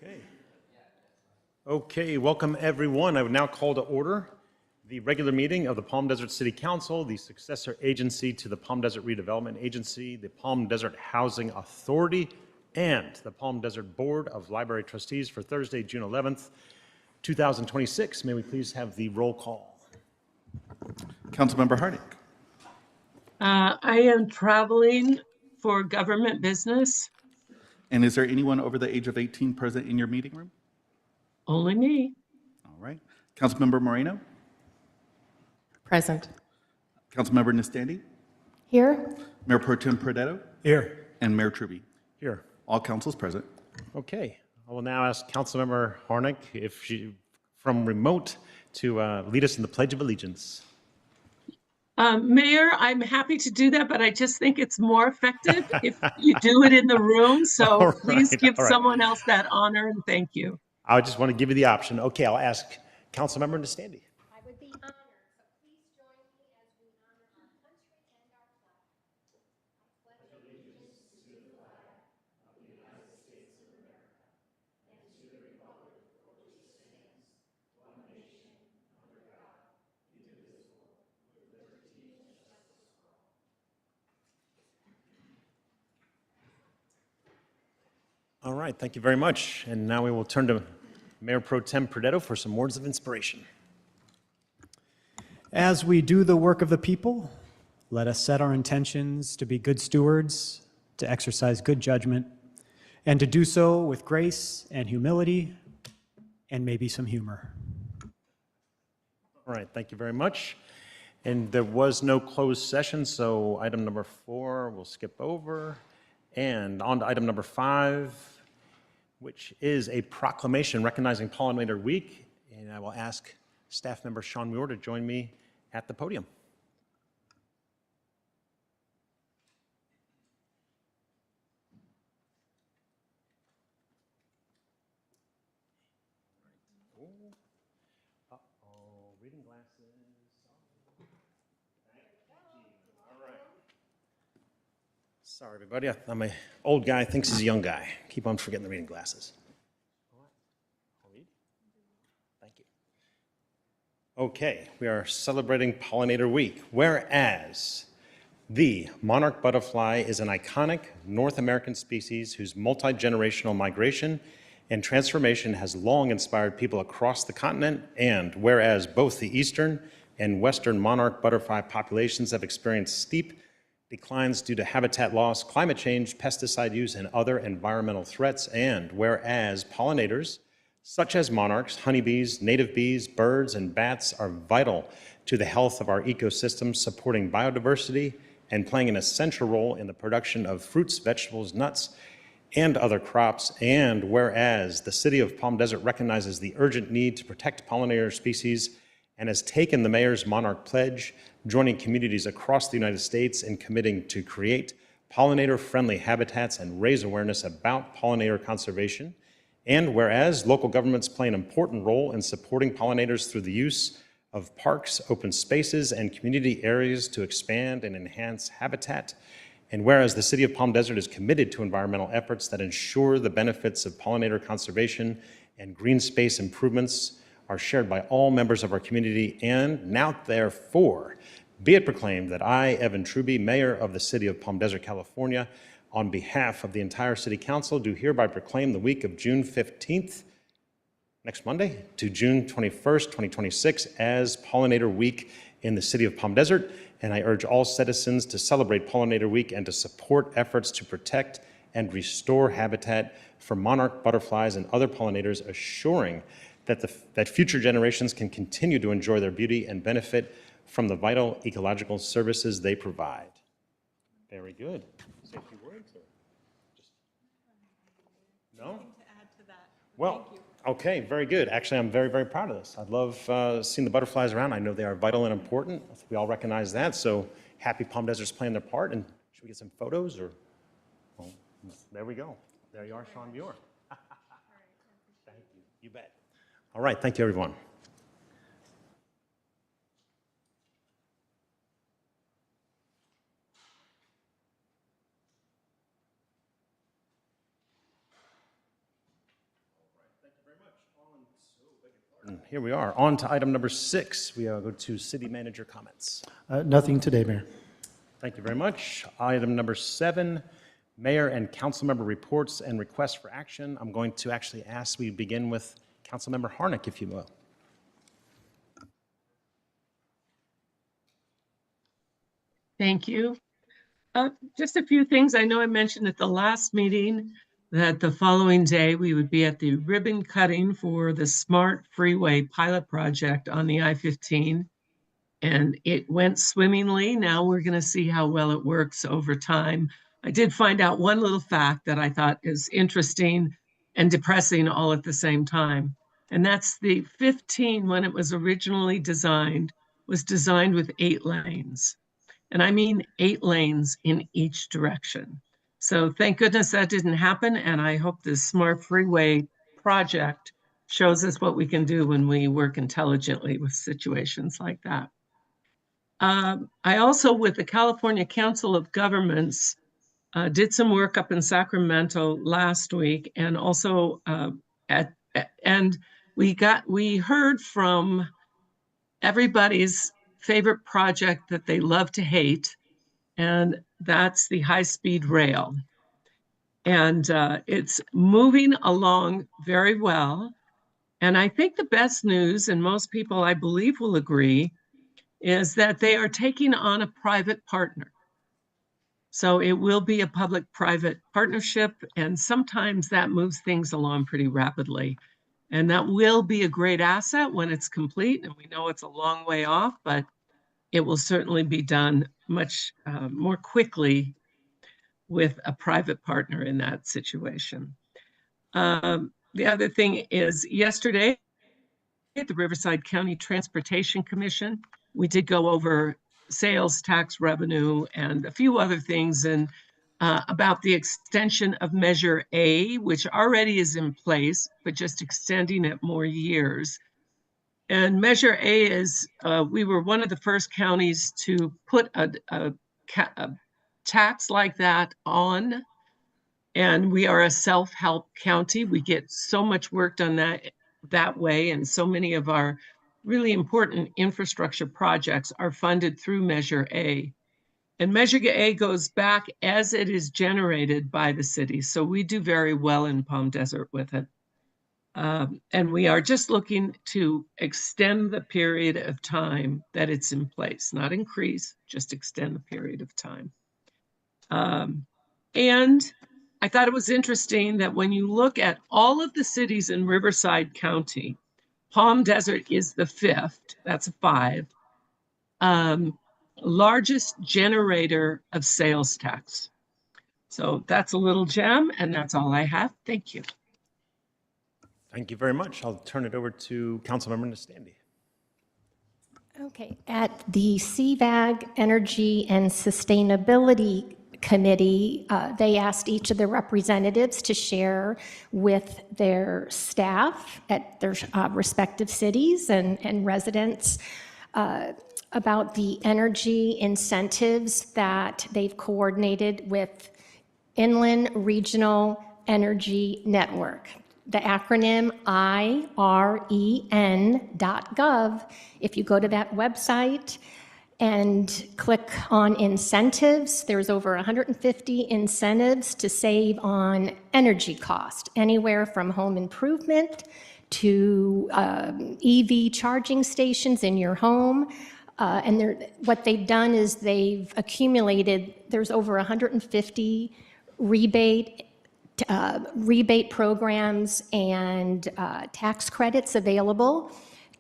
Okay. Okay, welcome everyone. I would now call to order the regular meeting of the Palm Desert City Council, the successor agency to the Palm Desert Redevelopment Agency, the Palm Desert Housing Authority, and the Palm Desert Board of Library Trustees for Thursday, June 11th, 2026. May we please have the roll call? Councilmember Hardick. I am traveling for government business. And is there anyone over the age of 18 present in your meeting room? Only me. All right. Councilmember Moreno. Present. Councilmember Nistandi. Here. Mayor Pro Tem Pradetto. Here. And Mayor Truby. Here. All councils present. Okay. I will now ask Councilmember Harnick if she, from remote, to lead us in the Pledge of Allegiance. Mayor, I'm happy to do that, but I just think it's more effective if you do it in the room. So please give someone else that honor and thank you. I just want to give you the option. Okay, I'll ask Councilmember Nistandi. I would be honored, so please join me as we honor our country and our flag. I pledge allegiance to the flag of the United States of America and to the republic for which it stands, one nation, under God, indivisible, with liberty and justice for all. All right, thank you very much. And now we will turn to Mayor Pro Tem Pradetto for some words of inspiration. As we do the work of the people, let us set our intentions to be good stewards, to exercise good judgment, and to do so with grace and humility and maybe some humor. All right, thank you very much. And there was no closed session, so item number 4 we'll skip over. And on to item number 5, which is a proclamation recognizing Pollinator Week. And I will ask staff member Sean Muir to join me at the podium. Uh-oh, reading glasses. All right. Sorry, everybody. I'm an old guy, thinks he's a young guy. Keep on forgetting the reading glasses. I'll read. Thank you. Okay, we are celebrating Pollinator Week, whereas the monarch butterfly is an iconic North American species whose multi-generational migration and transformation has long inspired people across the continent, and whereas both the eastern and western monarch butterfly populations have experienced steep declines due to habitat loss, climate change, pesticide use, and other environmental threats, and whereas pollinators, such as monarchs, honeybees, native bees, birds, and bats are vital to the health of our ecosystem, supporting biodiversity and playing an essential role in the production of fruits, vegetables, nuts, and other crops, and whereas the City of Palm Desert recognizes the urgent need to protect pollinator species and has taken the Mayor's Monarch Pledge, joining communities across the United States in committing to create pollinator-friendly habitats and raise awareness about pollinator conservation. And whereas local governments play an important role in supporting pollinators through the use of parks, open spaces, and community areas to expand and enhance habitat. And whereas the City of Palm Desert is committed to environmental efforts that ensure the benefits of pollinator conservation and green space improvements are shared by all members of our community, and now therefore be it proclaimed that I, Evan Truby, Mayor of the City of Palm Desert, California, on behalf of the entire City Council, do hereby proclaim the week of June 15th, next Monday, to June 21st, 2026, as Pollinator Week in the City of Palm Desert, and I urge all citizens to celebrate Pollinator Week and to support efforts to protect and restore habitat for monarch butterflies and other pollinators, assuring that future generations can continue to enjoy their beauty and benefit from the vital ecological services they provide. Very good. Say a few words? Or just... No? Well, okay, very good. Actually, I'm very, very proud of this. I love seeing the butterflies around. I know they are vital and important. We all recognize that. So happy Palm Desert's playing their part. And should we get some photos? Or well, there we go. There you are, Sean Muir. Thank you. You bet. All right. Thank you, everyone. Here we are, on to item number 6. We go to city manager comments. Nothing today, Mayor. Thank you very much. Item number 7, mayor and council member reports and requests for action. I'm going to actually ask we begin with Councilmember Harnick, if you will. Thank you. Just a few things. I know I mentioned at the last meeting that the following day we would be at the ribbon cutting for the Smart Freeway pilot project on the I-15. And it went swimmingly. Now we're going to see how well it works over time. I did find out one little fact that I thought is interesting and depressing all at the same time. And that's the 15, when it was originally designed, was designed with 8 lanes. And I mean 8 lanes in each direction. So thank goodness that didn't happen. And I hope this Smart Freeway project shows us what we can do when we work intelligently with situations like that. I also, with the California Council of Governments, did some work up in Sacramento last week, and also we heard from everybody's favorite project that they love to hate, and that's the high-speed rail. And it's moving along very well. And I think the best news, and most people I believe will agree, is that they are taking on a private partner. So it will be a public-private partnership, and sometimes that moves things along pretty rapidly. And that will be a great asset when it's complete, and we know it's a long way off, but it will certainly be done much more quickly with a private partner in that situation. The other thing is, yesterday at the Riverside County Transportation Commission, we did go over sales tax revenue and a few other things, and about the extension of Measure A, which already is in place, but just extending it more years. And Measure A is, we were one of the first counties to put a tax like that on, and we are a self-help county. We get so much work done that way, and so many of our really important infrastructure projects are funded through Measure A. And Measure A goes back as it is generated by the city. So we do very well in Palm Desert with it. And we are just looking to extend the period of time that it's in place, not increase, just extend the period of time. And I thought it was interesting that when you look at all of the cities in Riverside County, Palm Desert is the 5th, that's a 5, largest generator of sales tax. So that's a little gem, and that's all I have. Thank you. Thank you very much. I'll turn it over to Councilmember Nastandi. Okay, at the CVAG Energy and Sustainability Committee, they asked each of the representatives to share with their staff at their respective cities and residents about the energy incentives that they've coordinated with Inland Regional Energy Network. The acronym IREN.gov. If you go to that website and click on incentives, there's over 150 incentives to save on energy cost, anywhere from home improvement to EV charging stations in your home. And what they've done is they've accumulated, there's over 150 rebate programs and tax credits available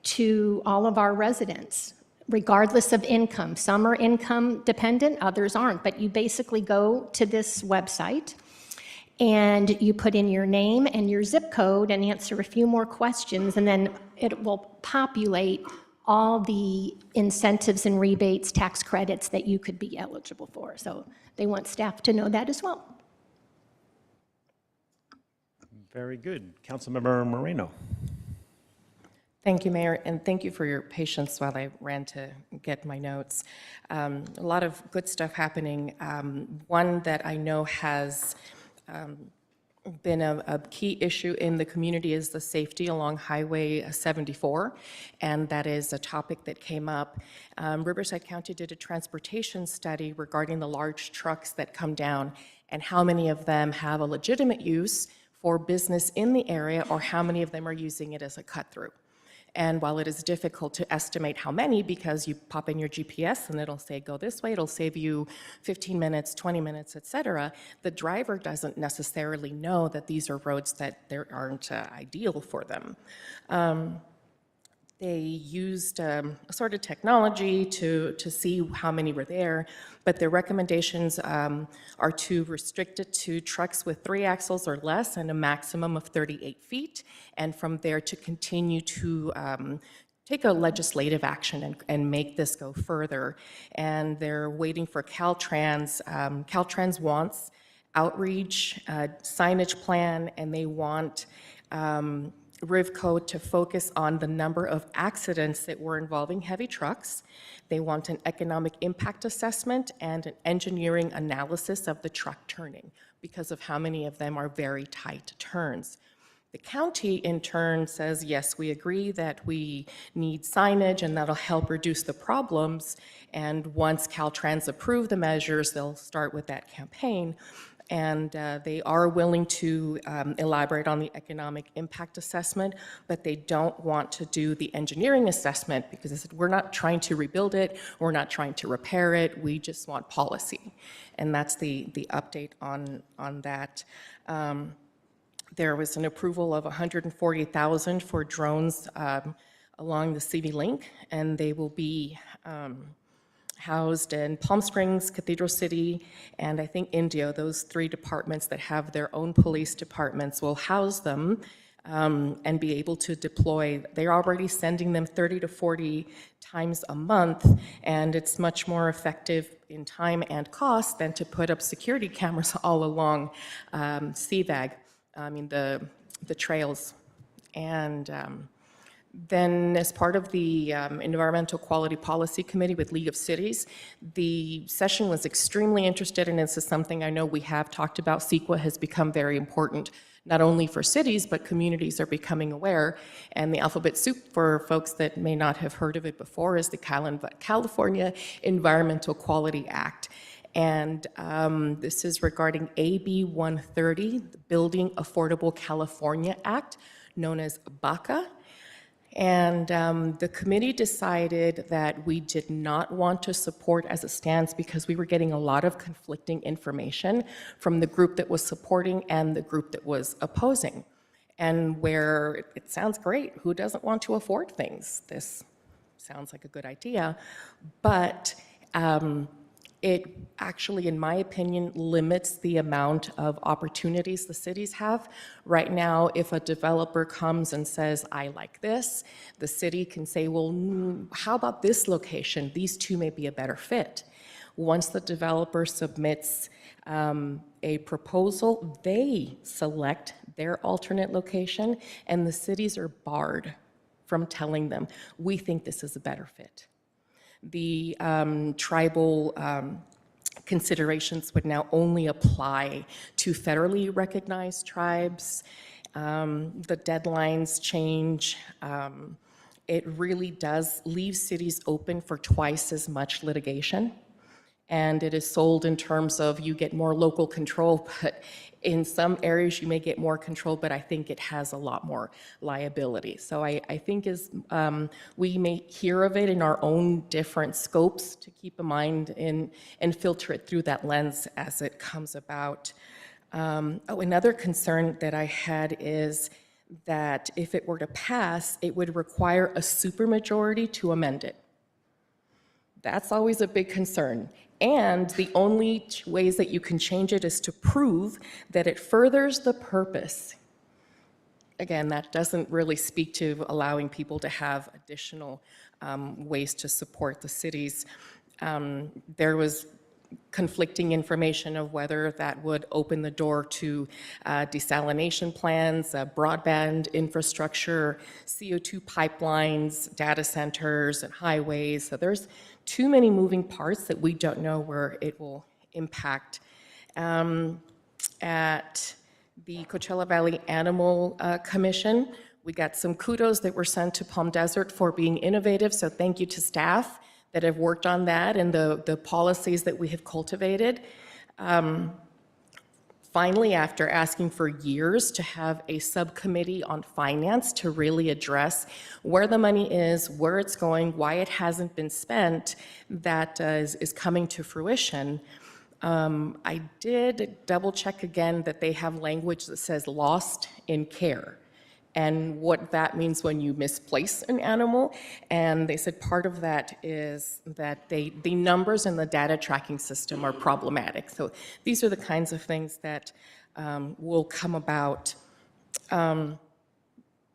to all of our residents, regardless of income. Some are income dependent, others aren't, but you basically go to this website and you put in your name and your zip code and answer a few more questions, and then it will populate all the incentives and rebates, tax credits that you could be eligible for. So they want staff to know that as well. Very good. Councilmember Moreno. Thank you, Mayor, and thank you for your patience while I ran to get my notes. A lot of good stuff happening. One that I know has been a key issue in the community is the safety along Highway 74, and that is a topic that came up. Riverside County did a transportation study regarding the large trucks that come down and how many of them have a legitimate use for business in the area or how many of them are using it as a cut-through. And while it is difficult to estimate how many, because you pop in your GPS and it'll say, go this way, it'll save you 15 minutes, 20 minutes, et cetera, the driver doesn't necessarily know that these are roads that there aren't ideal for them. They used a sort of technology to see how many were there, but their recommendations are to restrict it to trucks with 3 axles or less and a maximum of 38 feet, and from there to continue to take a legislative action and make this go further. And they're waiting for Caltrans. Caltrans wants outreach, signage plan, and they want RIVCO to focus on the number of accidents that were involving heavy trucks. They want an economic impact assessment and an engineering analysis of the truck turning because of how many of them are very tight turns. The county, in turn, says, yes, we agree that we need signage and that'll help reduce the problems. And once Caltrans approve the measures, they'll start with that campaign. And they are willing to elaborate on the economic impact assessment, but they don't want to do the engineering assessment because they said, we're not trying to rebuild it, we're not trying to repair it, we just want policy. And that's the update on that. There was an approval of $140,000 for drones along the CV Link, and they will be housed in Palm Springs, Cathedral City, and I think Indio. Those 3 departments that have their own police departments will house them and be able to deploy. They're already sending them 30 to 40 times a month, and it's much more effective in time and cost than to put up security cameras all along CVAG, the trails. And then as part of the Environmental Quality Policy Committee with League of Cities, the session was extremely interested, and this is something I know we have talked about. CEQA has become very important, not only for cities, but communities are becoming aware. And the alphabet soup, for folks that may not have heard of it before, is the California Environmental Quality Act. And this is regarding AB 130, the Building Affordable California Act, known as BACA. And the committee decided that we did not want to support as it stands because we were getting a lot of conflicting information from the group that was supporting and the group that was opposing. And where it sounds great, who doesn't want to afford things? This sounds like a good idea, but it actually, in my opinion, limits the amount of opportunities the cities have. Right now, if a developer comes and says, I like this, the city can say, well, how about this location? These 2 may be a better fit. Once the developer submits a proposal, they select their alternate location, and the cities are barred from telling them, we think this is a better fit. The tribal considerations would now only apply to federally recognized tribes. The deadlines change. It really does leave cities open for twice as much litigation. And it is sold in terms of you get more local control, but in some areas you may get more control, but I think it has a lot more liability. So I think we may hear of it in our own different scopes to keep in mind and filter it through that lens as it comes about. Another concern that I had is that if it were to pass, it would require a supermajority to amend it. That's always a big concern. And the only ways that you can change it is to prove that it furthers the purpose. Again, that doesn't really speak to allowing people to have additional ways to support the cities. There was conflicting information of whether that would open the door to desalination plants, broadband infrastructure, CO2 pipelines, data centers, and highways. So there's too many moving parts that we don't know where it will impact. At the Coachella Valley Animal Commission. We got some kudos that were sent to Palm Desert for being innovative, so thank you to staff that have worked on that and the policies that we have cultivated. Finally, after asking for years to have a subcommittee on finance to really address where the money is, where it's going, why it hasn't been spent, that is coming to fruition. I did double check again that they have language that says lost in care and what that means when you misplace an animal. And they said part of that is that the numbers in the data tracking system are problematic. So these are the kinds of things that will come about.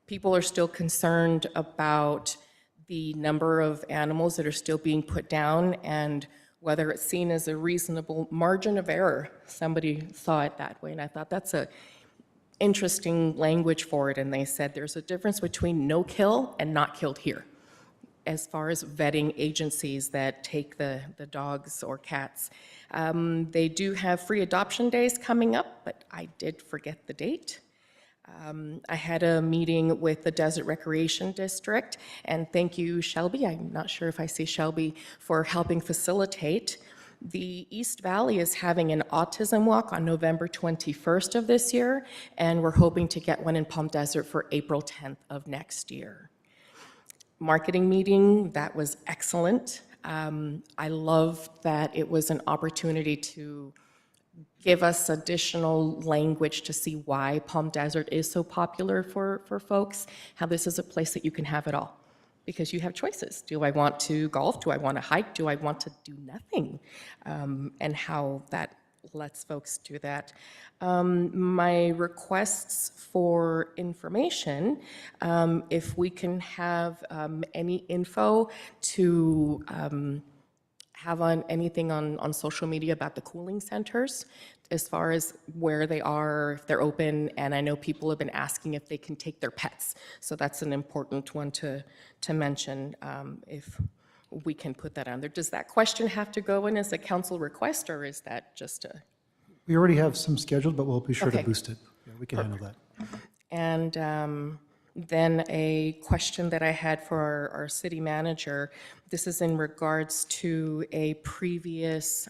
People are still concerned about the number of animals that are still being put down and whether it's seen as a reasonable margin of error. Somebody saw it that way, and I thought that's a interesting language for it, and they said there's a difference between no kill and not killed here as far as vetting agencies that take the dogs or cats. They do have free adoption days coming up, but I did forget the date. I had a meeting with the Desert Recreation District, and thank you, Shelby. I'm not sure if I see Shelby, for helping facilitate. The East Valley is having an autism walk on November 21st of this year, and we're hoping to get one in Palm Desert for April 10th of next year. Marketing meeting, that was excellent. I love that it was an opportunity to give us additional language to see why Palm Desert is so popular for folks, how this is a place that you can have it all. Because you have choices. Do I want to golf? Do I want to hike? Do I want to do nothing? And how that lets folks do that. My requests for information, if we can have any info to have on anything on social media about the cooling centers, as far as where they are, if they're open, and I know people have been asking if they can take their pets. So that's an important one to mention, if we can put that on there. Does that question have to go in as a council request, or is that just a? We already have some scheduled, but we'll be sure to Okay. boost it. Yeah, we can handle that. And then a question that I had for our city manager. This is in regards to a previous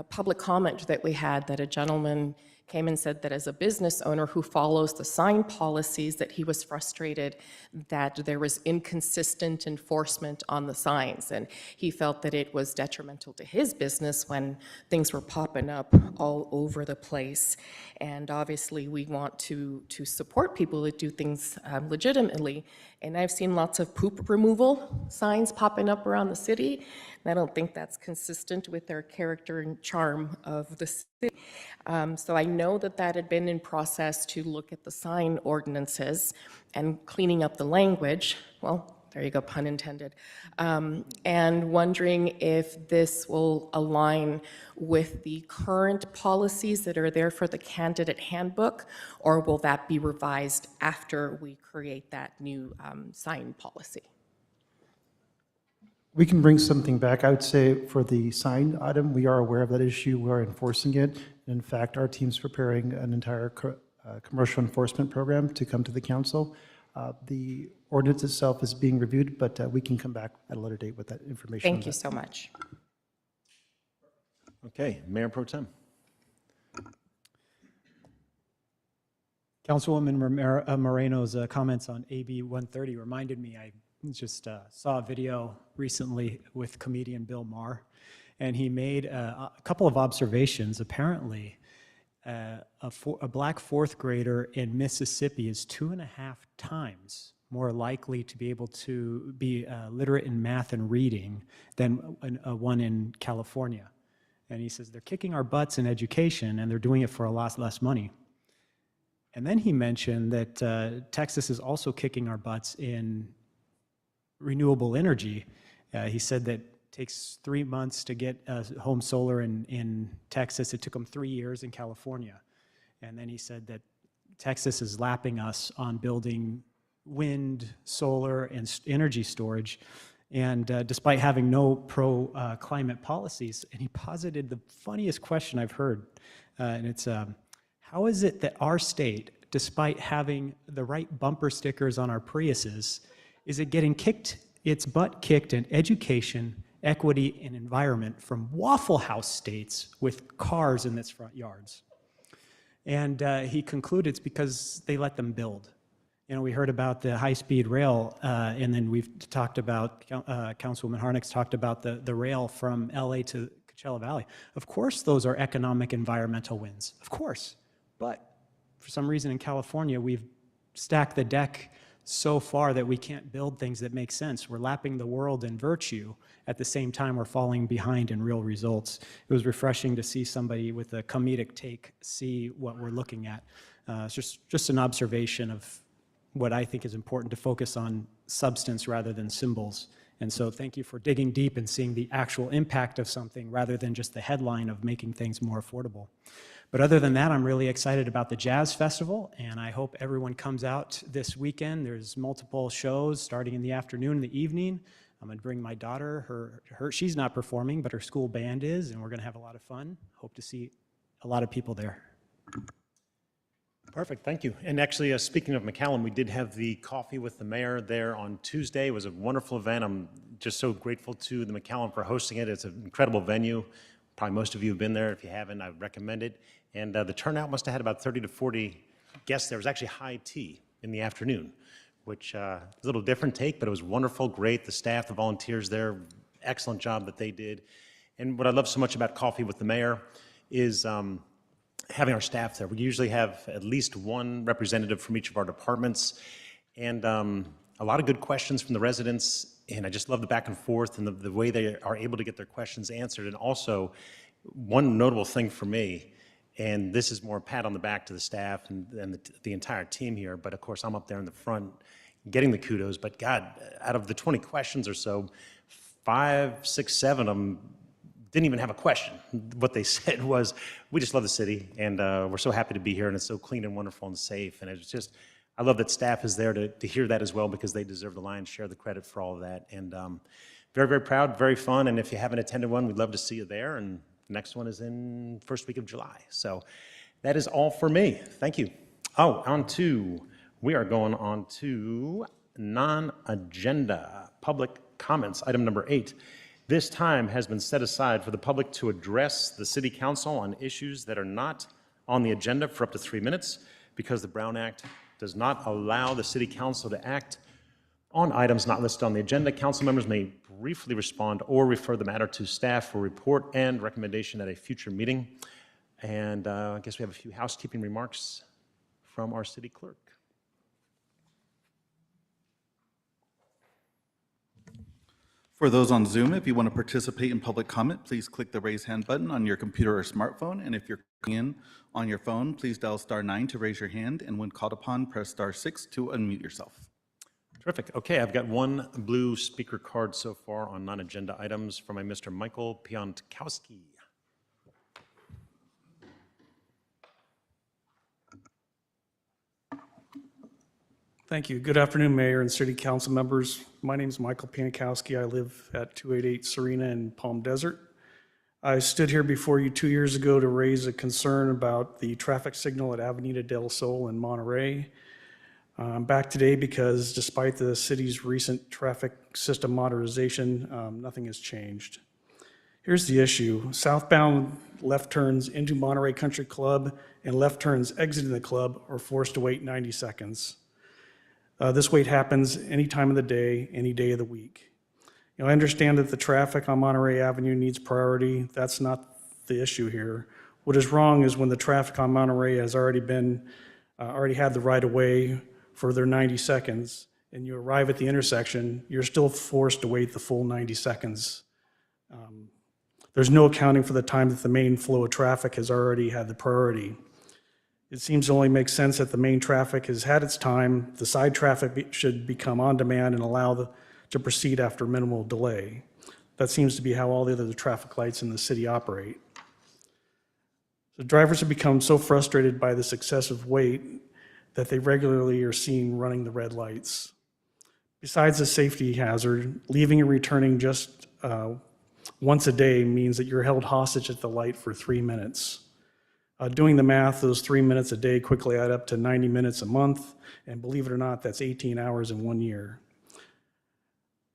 public comment that we had, that a gentleman came and said that as a business owner who follows the sign policies, that he was frustrated that there was inconsistent enforcement on the signs. And he felt that it was detrimental to his business when things were popping up all over the place. And obviously we want to support people that do things legitimately. And I've seen lots of poop removal signs popping up around the city. And I don't think that's consistent with their character and charm of the city. So I know that that had been in process to look at the sign ordinances and cleaning up the language. Well, there you go, pun intended. And wondering if this will align with the current policies that are there for the candidate handbook, or will that be revised after we create that new sign policy? We can bring something back. I would say for the sign item, we are aware of that issue. We are enforcing it. In fact, our team's preparing an entire commercial enforcement program to come to the council. The ordinance itself is being reviewed, but we can come back at a later date with that information. Thank you so much. Okay, Mayor Pro Tem. Councilwoman Moreno's comments on AB 130 reminded me, I just saw a video recently with comedian Bill Maher, and he made a couple of observations. Apparently, a black fourth grader in Mississippi is 2.5 times more likely to be able to be literate in math and reading than one in California. And he says, they're kicking our butts in education, and they're doing it for a lot less money. And then he mentioned that Texas is also kicking our butts in renewable energy. He said that it takes 3 months to get home solar in Texas. It took them 3 years in California. And then he said that Texas is lapping us on building wind, solar, and energy storage, and despite having no pro-climate policies. And he posited the funniest question I've heard, and it's, how is it that our state, despite having the right bumper stickers on our Priuses, is it getting its butt kicked in education, equity, and environment from Waffle House states with cars in its front yards? And he concluded it's because they let them build. You know, we heard about the high-speed rail, and then we've talked about, Councilwoman Harnick's talked about the rail from LA to Coachella Valley. Of course, those are economic environmental wins, of course. But for some reason in California, we've stacked the deck so far that we can't build things that make sense. We're lapping the world in virtue. At the same time, we're falling behind in real results. It was refreshing to see somebody with a comedic take see what we're looking at. It's just an observation of what I think is important, to focus on substance rather than symbols. And so thank you for digging deep and seeing the actual impact of something rather than just the headline of making things more affordable. But other than that, I'm really excited about the Jazz Festival, and I hope everyone comes out this weekend. There's multiple shows starting in the afternoon and the evening. I'm going to bring my daughter. She's not performing, but her school band is, and we're going to have a lot of fun. Hope to see a lot of people there. Perfect, thank you. And actually, speaking of McAllen, we did have the Coffee with the Mayor there on Tuesday. It was a wonderful event. I'm just so grateful to the McAllen for hosting it. It's an incredible venue. Probably most of you have been there. If you haven't, I recommend it. And the turnout must have had about 30 to 40 guests. There was actually high tea in the afternoon, which a little different take, but it was wonderful, great. The staff, the volunteers there, excellent job that they did. And what I love so much about Coffee with the Mayor is having our staff there. We usually have at least one representative from each of our departments, and a lot of good questions from the residents, and I just love the back and forth and the way they are able to get their questions answered. And also, one notable thing for me, and this is more a pat on the back to the staff and the entire team here, but of course I'm up there in the front getting the kudos, but God, out of the 20 questions or so, 5, 6, 7 of them didn't even have a question. What they said was, we just love the city, and we're so happy to be here, and it's so clean and wonderful and safe. And it's just, I love that staff is there to hear that as well, because they deserve the lion's share of the credit for all of that. And very, very proud, very fun. And if you haven't attended one, we'd love to see you there. And the next one is in first week of July. So that is all for me. Thank you. Oh, we are going on to non-agenda public comments, item number 8. This time has been set aside for the public to address the City Council on issues that are not on the agenda for up to 3 minutes, because the Brown Act does not allow the City Council to act on items not listed on the agenda. Council members may briefly respond or refer the matter to staff for report and recommendation at a future meeting. And I guess we have a few housekeeping remarks from our city clerk. For those on Zoom, if you want to participate in public comment, please click the raise hand button on your computer or smartphone. And if you're in on your phone, please dial *9 to raise your hand. And when called upon, press *6 to unmute yourself. Terrific. Okay, I've got one blue speaker card so far on non-agenda items from my Mr. Michael Pionkowski. Thank you. Good afternoon, Mayor and City Council members. My name is Michael Pionkowski. I live at 288 Serena in Palm Desert. I stood here before you 2 years ago to raise a concern about the traffic signal at Avenida del Sol in Monterey. I'm back today because despite the city's recent traffic system modernization, nothing has changed. Here's the issue. Southbound left turns into Monterey Country Club and left turns exiting the club are forced to wait 90 seconds. This wait happens any time of the day, any day of the week. I understand that the traffic on Monterey Avenue needs priority. That's not the issue here. What is wrong is when the traffic on Monterey has already had the right of way for their 90 seconds, and you arrive at the intersection, you're still forced to wait the full 90 seconds. There's no accounting for the time that the main flow of traffic has already had the priority. It seems to only make sense that the main traffic has had its time. The side traffic should become on demand and allow to proceed after minimal delay. That seems to be how all the other traffic lights in the city operate. The drivers have become so frustrated by this excessive wait that they regularly are seen running the red lights. Besides the safety hazard, leaving and returning just once a day means that you're held hostage at the light for 3 minutes. Doing the math, those 3 minutes a day quickly add up to 90 minutes a month, and believe it or not, that's 18 hours in 1 year.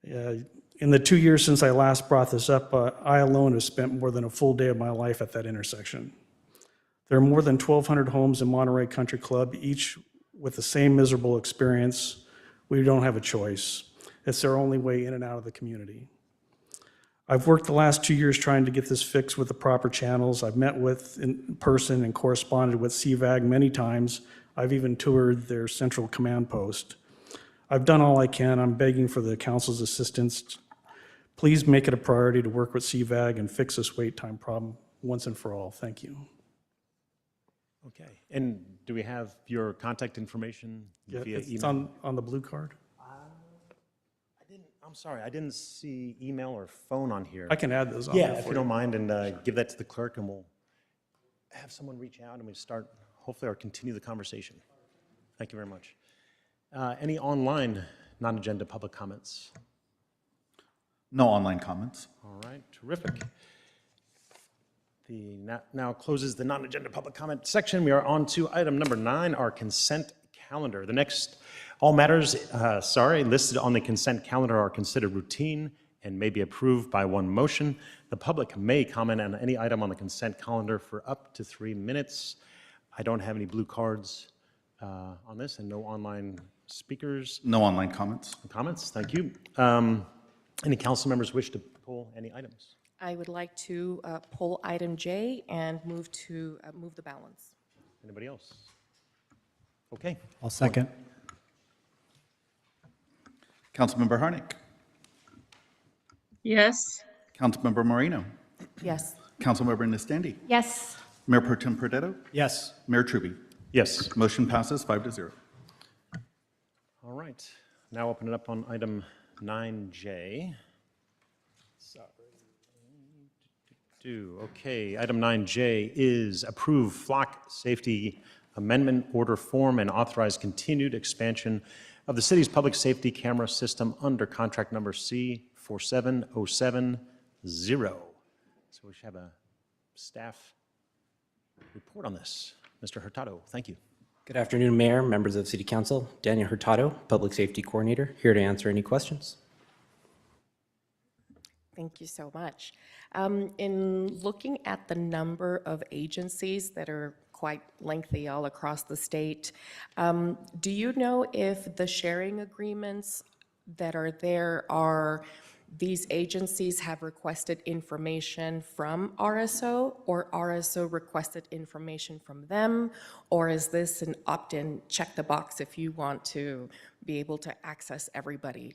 In the 2 years since I last brought this up, I alone have spent more than a full day of my life at that intersection. There are more than 1,200 homes in Monterey Country Club, each with the same miserable experience. We don't have a choice. It's their only way in and out of the community. I've worked the last 2 years trying to get this fixed with the proper channels. I've met with in person and corresponded with CVAG many times. I've even toured their central command post. I've done all I can. I'm begging for the council's assistance. Please make it a priority to work with CVAG and fix this wait time problem once and for all. Thank you. Okay, and do we have your contact information Yeah, via it's email? on the blue card. I'm sorry, I didn't see email or phone on here. I can add those on Yeah, there if for you you. don't mind, and give that to the clerk, and we'll have someone reach out, and we start, hopefully, or continue the conversation. Thank you very much. Any online non-agenda public comments? No online comments. All right, terrific. Now closes the non-agenda public comment section. We are on to item number 9, our consent calendar. The next, all matters, listed on the consent calendar are considered routine and may be approved by one motion. The public may comment on any item on the consent calendar for up to 3 minutes. I don't have any blue cards on this, and no online speakers. No online comments. Comments, thank you. Any council members wish to pull any items? I would like to pull item J and move the balance. Anybody else? Okay. I'll second. Councilmember Harnick. Yes. Councilmember Moreno. Yes. Councilmember Nastandi. Yes. Mayor Pro Tem Perdetto. Yes. Mayor Trubie. Yes. Motion passes 5-0. All right. Now open it up on item 9J. Okay, item 9J is approve flock safety amendment order form and authorize continued expansion of the city's public safety camera system under contract number C47070. So we should have a staff report on this. Mr. Hurtado, thank you. Good afternoon, Mayor, members of City Council. Daniel Hurtado, Public Safety Coordinator, here to answer any questions. Thank you so much. In looking at the number of agencies that are quite lengthy all across the state, do you know if the sharing agreements that are there are these agencies have requested information from RSO, or RSO requested information from them, or is this an opt-in, check the box if you want to be able to access everybody?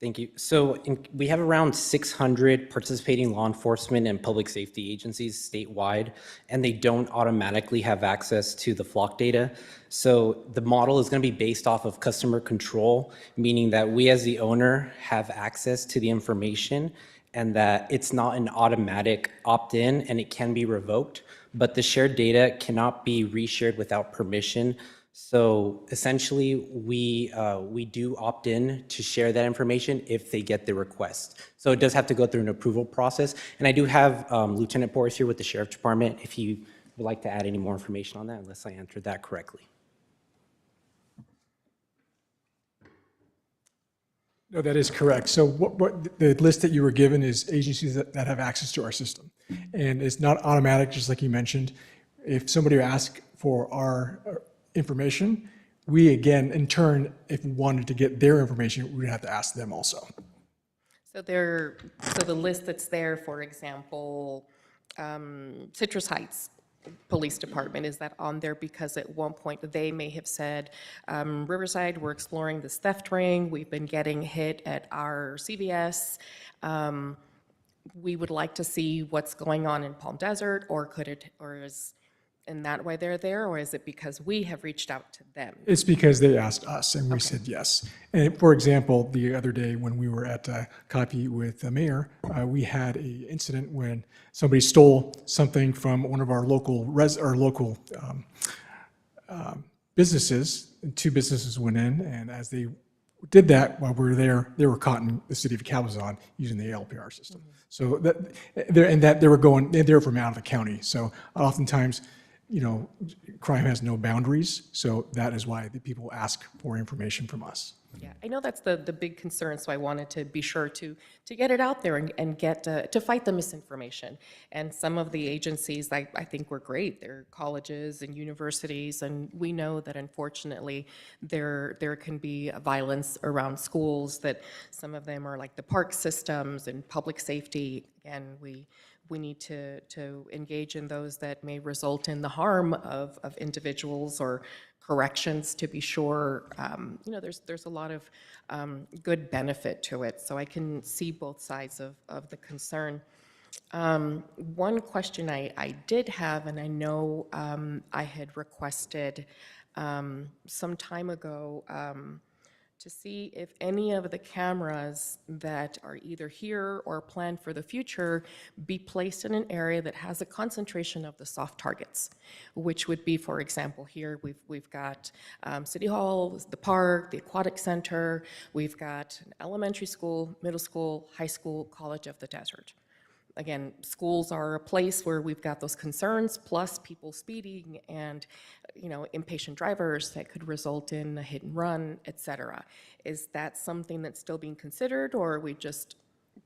Thank you. So we have around 600 participating law enforcement and public safety agencies statewide, and they don't automatically have access to the flock data. So the model is going to be based off of customer control, meaning that we as the owner have access to the information and that it's not an automatic opt-in and it can be revoked, but the shared data cannot be reshared without permission. So essentially, we do opt in to share that information if they get the request. So it does have to go through an approval process. And I do have Lieutenant Porras here with the Sheriff's Department if he would like to add any more information on that, unless I answered that correctly. No, that is correct. So what the list that you were given is agencies that have access to our system. And it's not automatic, just like you mentioned. If somebody asks for our information, we again, in turn, if we wanted to get their information, we would have to ask them also. So the list that's there, for example, Citrus Heights Police Department, is that on there because at one point they may have said, Riverside, we're exploring this theft ring, we've been getting hit at our CVS, we would like to see what's going on in Palm Desert, or is in that way they're there, or is it because we have reached out to them? It's because they asked us and we said yes. And for example, the other day when we were at Coffee with the mayor, we had an incident when somebody stole something from one of our local businesses. 2 businesses went in, and as they did that while we were there, they were caught in the city of Cabazon using the ALPR system. So that they were from out of the county. So oftentimes, crime has no boundaries. So that is why the people ask for information from us. Yeah, I know that's the big concern, so I wanted to be sure to get it out there and get to fight the misinformation. And some of the agencies, I think, were great. They're colleges and universities, and we know that unfortunately there can be violence around schools. That some of them are like the park systems and public safety, and we need to engage in those that may result in the harm of individuals or corrections, to be sure. There's a lot of good benefit to it, so I can see both sides of the concern. One question I did have, and I know I had requested some time ago, to see if any of the cameras that are either here or planned for the future be placed in an area that has a concentration of the soft targets, which would be, for example, here we've got City Hall, the park, the aquatic center, we've got an elementary school, middle school, high school, College of the Desert. Again, schools are a place where we've got those concerns, plus people speeding and, impatient drivers that could result in a hit and run, et cetera. Is that something that's still being considered, or are we just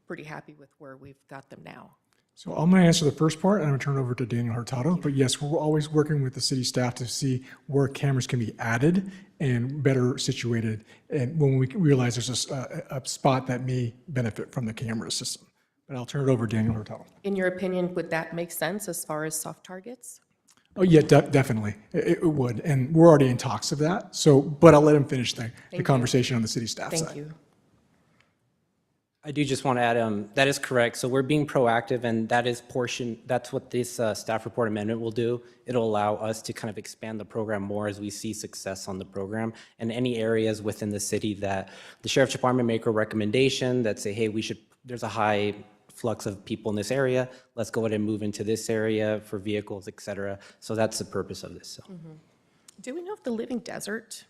pretty happy with where we've got them now? So I'm going to answer the first part, and I'm going to turn it over to Daniel Hurtado. But yes, we're always working with the city staff to see where cameras can be added and better situated, and when we realize there's a spot that may benefit from the camera system. But I'll turn it over to Daniel Hurtado. In your opinion, would that make sense as far as soft targets? Oh, yeah, definitely. It would. And we're already in talks of that. So, but I'll let him finish the conversation on the city staff side. Thank you. I do just want to add, that is correct. So we're being proactive, and that's what this staff report amendment will do. It'll allow us to kind of expand the program more as we see success on the program, and any areas within the city that the Sheriff's Department make a recommendation that say, hey, there's a high flux of people in this area, let's go ahead and move into this area for vehicles, et cetera. So that's the purpose of this. So. Do we know if the Living Desert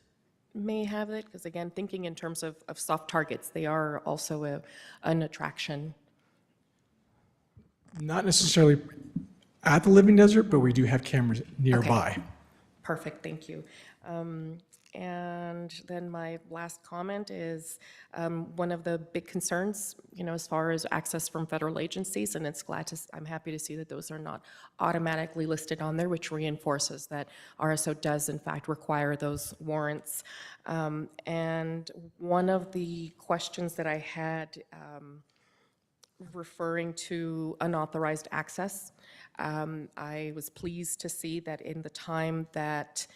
may have it? Because again, thinking in terms of soft targets, they are also an attraction. Not necessarily at the Living Desert, but we do have cameras nearby. Okay. Perfect, thank you. And then my last comment is one of the big concerns, as far as access from federal agencies, and I'm happy to see that those are not automatically listed on there, which reinforces that RSO does in fact require those warrants. And one of the questions that I had referring to unauthorized access, I was pleased to see that in the time that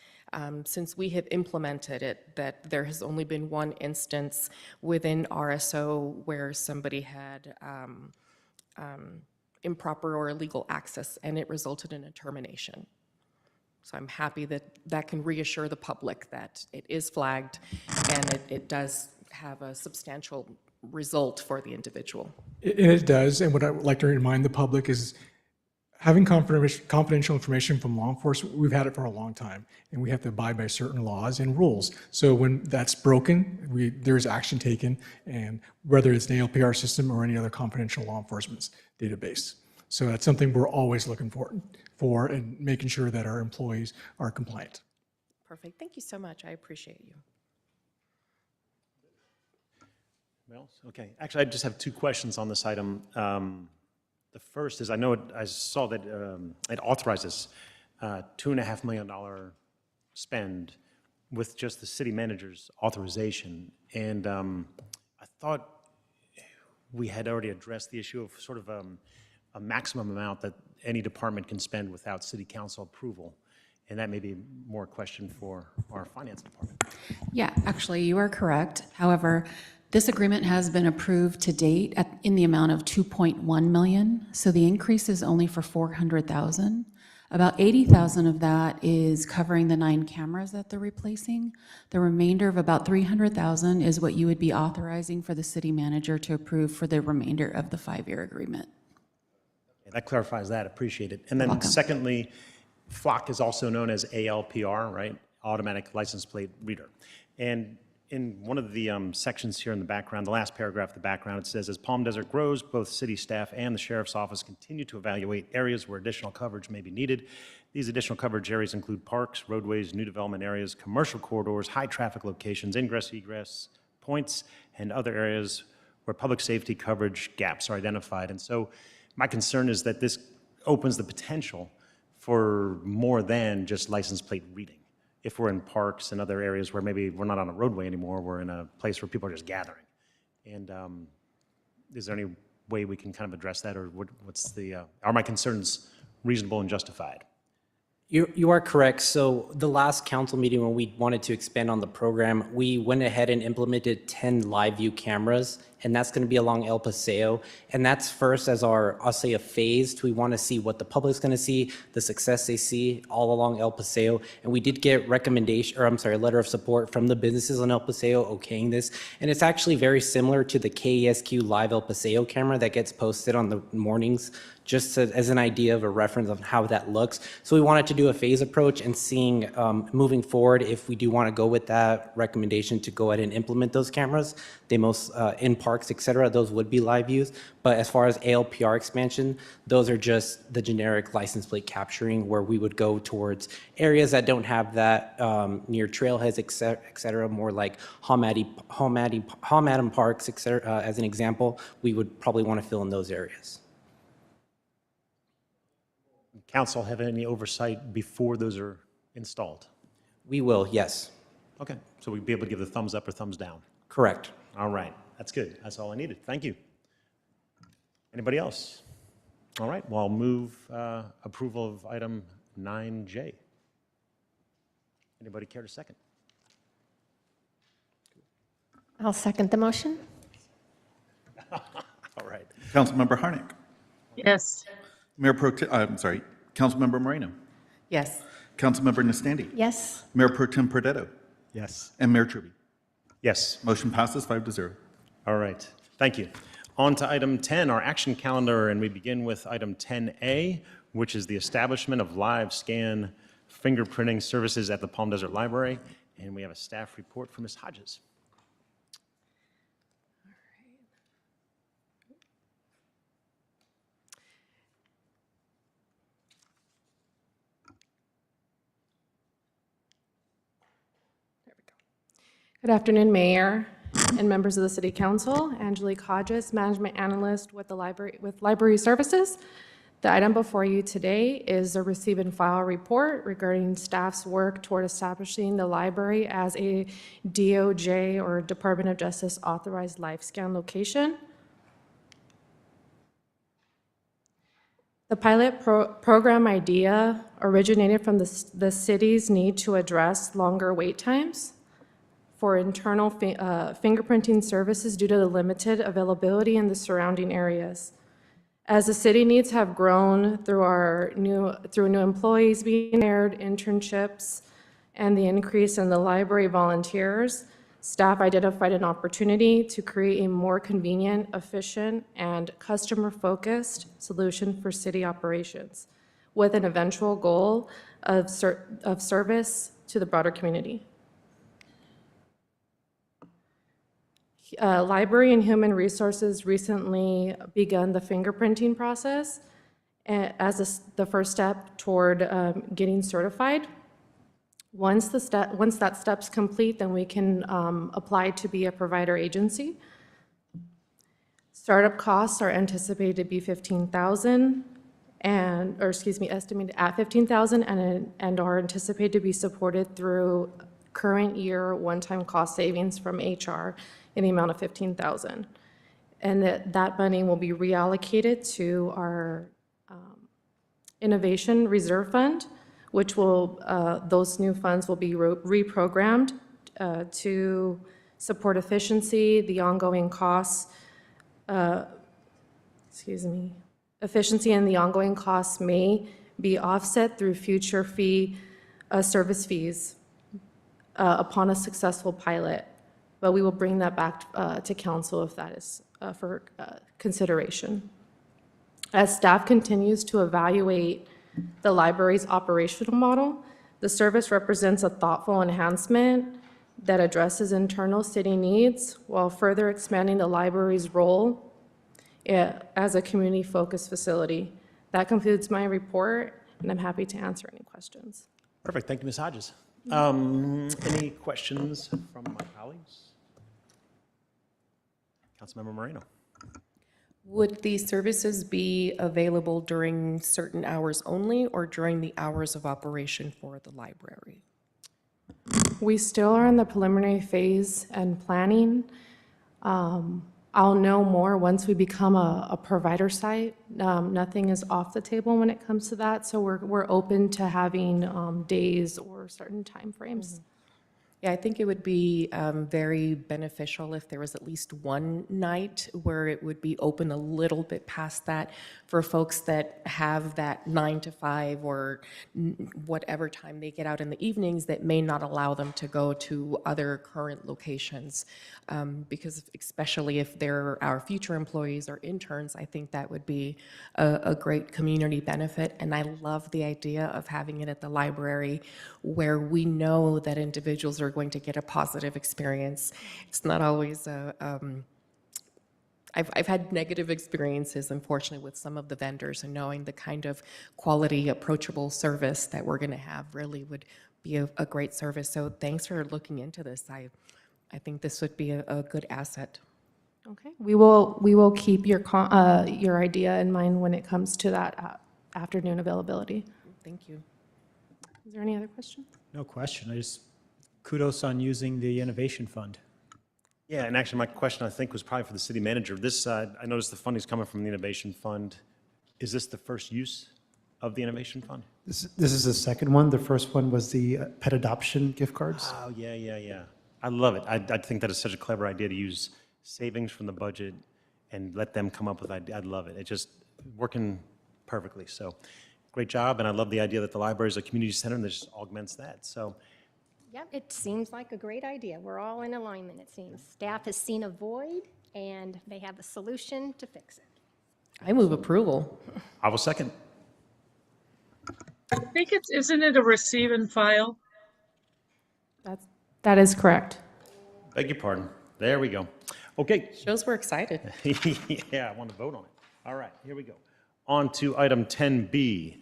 since we have implemented it, that there has only been one instance within RSO where somebody had improper or illegal access, and it resulted in a termination. So I'm happy that that can reassure the public that it is flagged and it does have a substantial result for the individual. It does, and what I would like to remind the public is having confidential information from law enforcement, we've had it for a long time, and we have to abide by certain laws and rules. So when that's broken, there's action taken, and whether it's an ALPR system or any other confidential law enforcement's database. So that's something we're always looking for and making sure that our employees are compliant. Perfect. Thank you so much. I appreciate you. Anybody else? Okay. Actually, I just have two questions on this item. The first is, I saw that it authorizes $2.5 million spend with just the city manager's authorization. And I thought we had already addressed the issue of sort of a maximum amount that any department can spend without city council approval. And that may be more a question for our finance department. Yeah, actually, you are correct. However, this agreement has been approved to date in the amount of $2.1 million. So the increase is only for $400,000. About $80,000 of that is covering the 9 cameras that they're replacing. The remainder of about $300,000 is what you would be authorizing for the city manager to approve for the remainder of the 5-year agreement. That clarifies that. Appreciate it. And then secondly, FLOC is also known as ALPR, right? Automatic License Plate Reader. And in one of the sections here in the background, the last paragraph of the background, it says, as Palm Desert grows, both city staff and the sheriff's office continue to evaluate areas where additional coverage may be needed. These additional coverage areas include parks, roadways, new development areas, commercial corridors, high-traffic locations, ingress, egress points, and other areas where public safety coverage gaps are identified. And so my concern is that this opens the potential for more than just license plate reading. If we're in parks and other areas where maybe we're not on a roadway anymore, we're in a place where people are just gathering. And is there any way we can kind of address that, or are my concerns reasonable and justified? You are correct. So the last council meeting when we wanted to expand on the program, we went ahead and implemented 10 live view cameras, and that's going to be along El Paseo. And that's first as I'll say a phased. We want to see what the public's going to see, the success they see all along El Paseo. And we did get a letter of support from the businesses on El Paseo okaying this. And it's actually very similar to the KESQ Live El Paseo camera that gets posted on the mornings, just as an idea of a reference of how that looks. So we wanted to do a phase approach and seeing moving forward if we do want to go with that recommendation to go ahead and implement those cameras. They most in parks, et cetera, those would be live views. But as far as ALPR expansion, those are just the generic license plate capturing where we would go towards areas that don't have that near trailheads, et cetera, more like Hom Adam Parks, et cetera, as an example. We would probably want to fill in those areas. Council have any oversight before those are installed? We will, yes. Okay, so we'd be able to give the thumbs up or thumbs down. Correct. All right, that's good. That's all I needed. Thank you. Anybody else? All right, well, I'll move approval of item 9J. Anybody care to second? I'll second the motion. All right. Councilmember Harnick. Yes. Councilmember Moreno. Yes. Councilmember Nastandi. Yes. Mayor Pro Tem Perdetto. Yes. And Mayor Trubie. Yes. Motion passes 5-0. All right, thank you. On to item 10, our action calendar, and we begin with item 10A, which is the establishment of live scan fingerprinting services at the Palm Desert Library. And we have a staff report from Ms. Hodges. Good afternoon, Mayor and members of the City Council. Angelique Hodges, Management Analyst with Library Services. The item before you today is a receive and file report regarding staff's work toward establishing the library as a DOJ or Department of Justice authorized live scan location. The pilot program idea originated from the city's need to address longer wait times for internal fingerprinting services due to the limited availability in the surrounding areas. As the city needs have grown through new employees being hired, internships, and the increase in the library volunteers, staff identified an opportunity to create a more convenient, efficient, and customer-focused solution for city operations, with an eventual goal of service to the broader community. Library and Human Resources recently begun the fingerprinting process as the first step toward getting certified. Once that step's complete, then we can apply to be a provider agency. Startup costs are anticipated to be estimated at $15,000 and are anticipated to be supported through current year one-time cost savings from HR in the amount of $15,000. And that money will be reallocated to our Innovation Reserve Fund, which those new funds will be reprogrammed to support efficiency, the ongoing costs, efficiency and the ongoing costs may be offset through future service fees upon a successful pilot. But we will bring that back to council if that is for consideration. As staff continues to evaluate the library's operational model, the service represents a thoughtful enhancement that addresses internal city needs while further expanding the library's role as a community-focused facility. That concludes my report, and I'm happy to answer any questions. Perfect. Thank you, Ms. Hodges. Any questions from my colleagues? Councilmember Moreno. Would these services be available during certain hours only or during the hours of operation for the library? We still are in the preliminary phase and planning. I'll know more once we become a provider site. Nothing is off the table when it comes to that, so we're open to having days or certain timeframes. Yeah, I think it would be very beneficial if there was at least one night where it would be open a little bit past that for folks that have that 9 to 5 or whatever time they get out in the evenings that may not allow them to go to other current locations. Because especially if they're our future employees or interns, I think that would be a great community benefit. And I love the idea of having it at the library where we know that individuals are going to get a positive experience. It's not always I've had negative experiences, unfortunately, with some of the vendors, and knowing the kind of quality, approachable service that we're going to have really would be a great service. So thanks for looking into this. I think this would be a good asset. Okay, we will keep your idea in mind when it comes to that afternoon availability. Thank you. Is there any other questions? No question. I just kudos on using the Innovation Fund. Yeah, and actually, my question, I think, was probably for the city manager. This, I noticed the funding's coming from the Innovation Fund. Is this the first use of the Innovation Fund? This is the second one. The first one was the pet adoption gift cards. Oh, yeah. I love it. I think that is such a clever idea to use savings from the budget and let them come up with ideas. I love it. It's just working perfectly. So great job, and I love the idea that the library is a community center, and this just augments that. So Yep, it seems like a great idea. We're all in alignment, it seems. Staff has seen a void, and they have a solution to fix it. I move approval. I will second. I think isn't it a receive and file? That is correct. Beg your pardon. There we go. Okay. Shows we're excited. Yeah, I want to vote on it. All right, here we go. On to item 10B,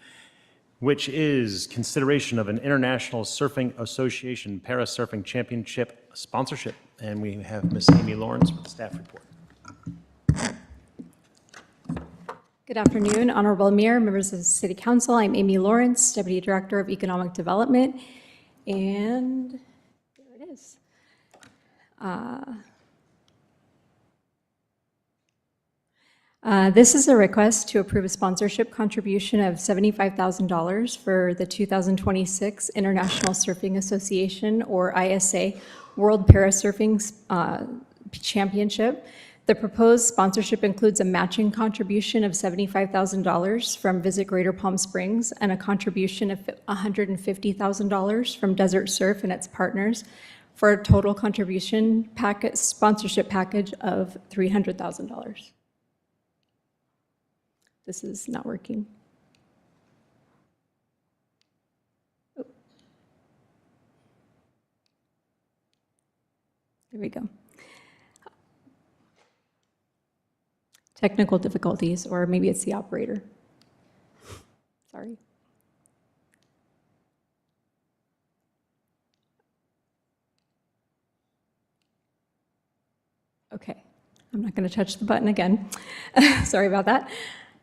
which is consideration of an International Surfing Association Para-Surfing Championship sponsorship. And we have Ms. Amy Lawrence with the staff report. Good afternoon, Honorable Mayor, members of the City Council. I'm Amy Lawrence, Deputy Director of Economic Development, and there it is. This is a request to approve a sponsorship contribution of $75,000 for the 2026 International Surfing Association, or ISA, World Parasurfing Championship. The proposed sponsorship includes a matching contribution of $75,000 from Visit Greater Palm Springs and a contribution of $150,000 from Desert Surf and its partners, for a total contribution sponsorship package of $300,000. This is not working. Oh. There we go. Technical difficulties, or maybe it's the operator. Sorry. Okay, I'm not going to touch the button again. Sorry about that.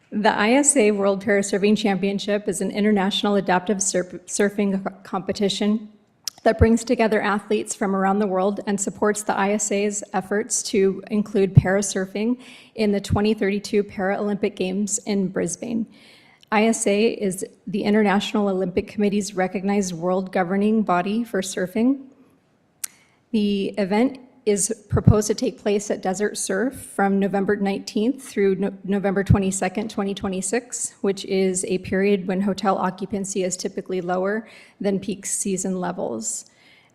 The ISA World Parasurfing Championship is an international adaptive surfing competition that brings together athletes from around the world and supports the ISA's efforts to include parasurfing in the 2032 Paralympic Games in Brisbane. ISA is the International Olympic Committee's recognized world governing body for surfing. The event is proposed to take place at Desert Surf from November 19th through November 22nd, 2026, which is a period when hotel occupancy is typically lower than peak season levels.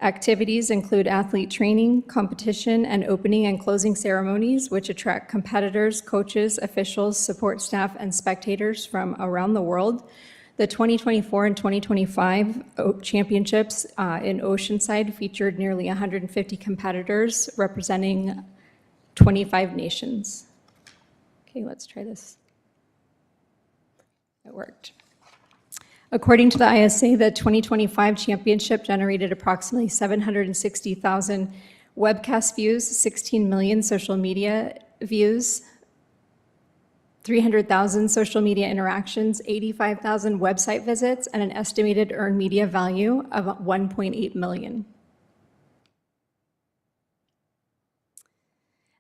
Activities include athlete training, competition, and opening and closing ceremonies, which attract competitors, coaches, officials, support staff, and spectators from around the world. The 2024 and 2025 championships in Oceanside featured nearly 150 competitors representing 25 nations. Okay, let's try this. It worked. According to the ISA, the 2025 championship generated approximately 760,000 webcast views, 16 million social media views, 300,000 social media interactions, 85,000 website visits, and an estimated earned media value of 1.8 million.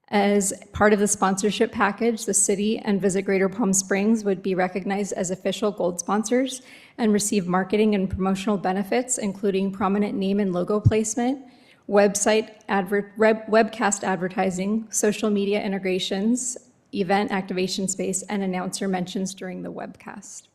As part of the sponsorship package, the city and Visit Greater Palm Springs would be recognized as official gold sponsors and receive marketing and promotional benefits, including prominent name and logo placement, webcast advertising, social media integrations, event activation space, and announcer mentions during the webcast.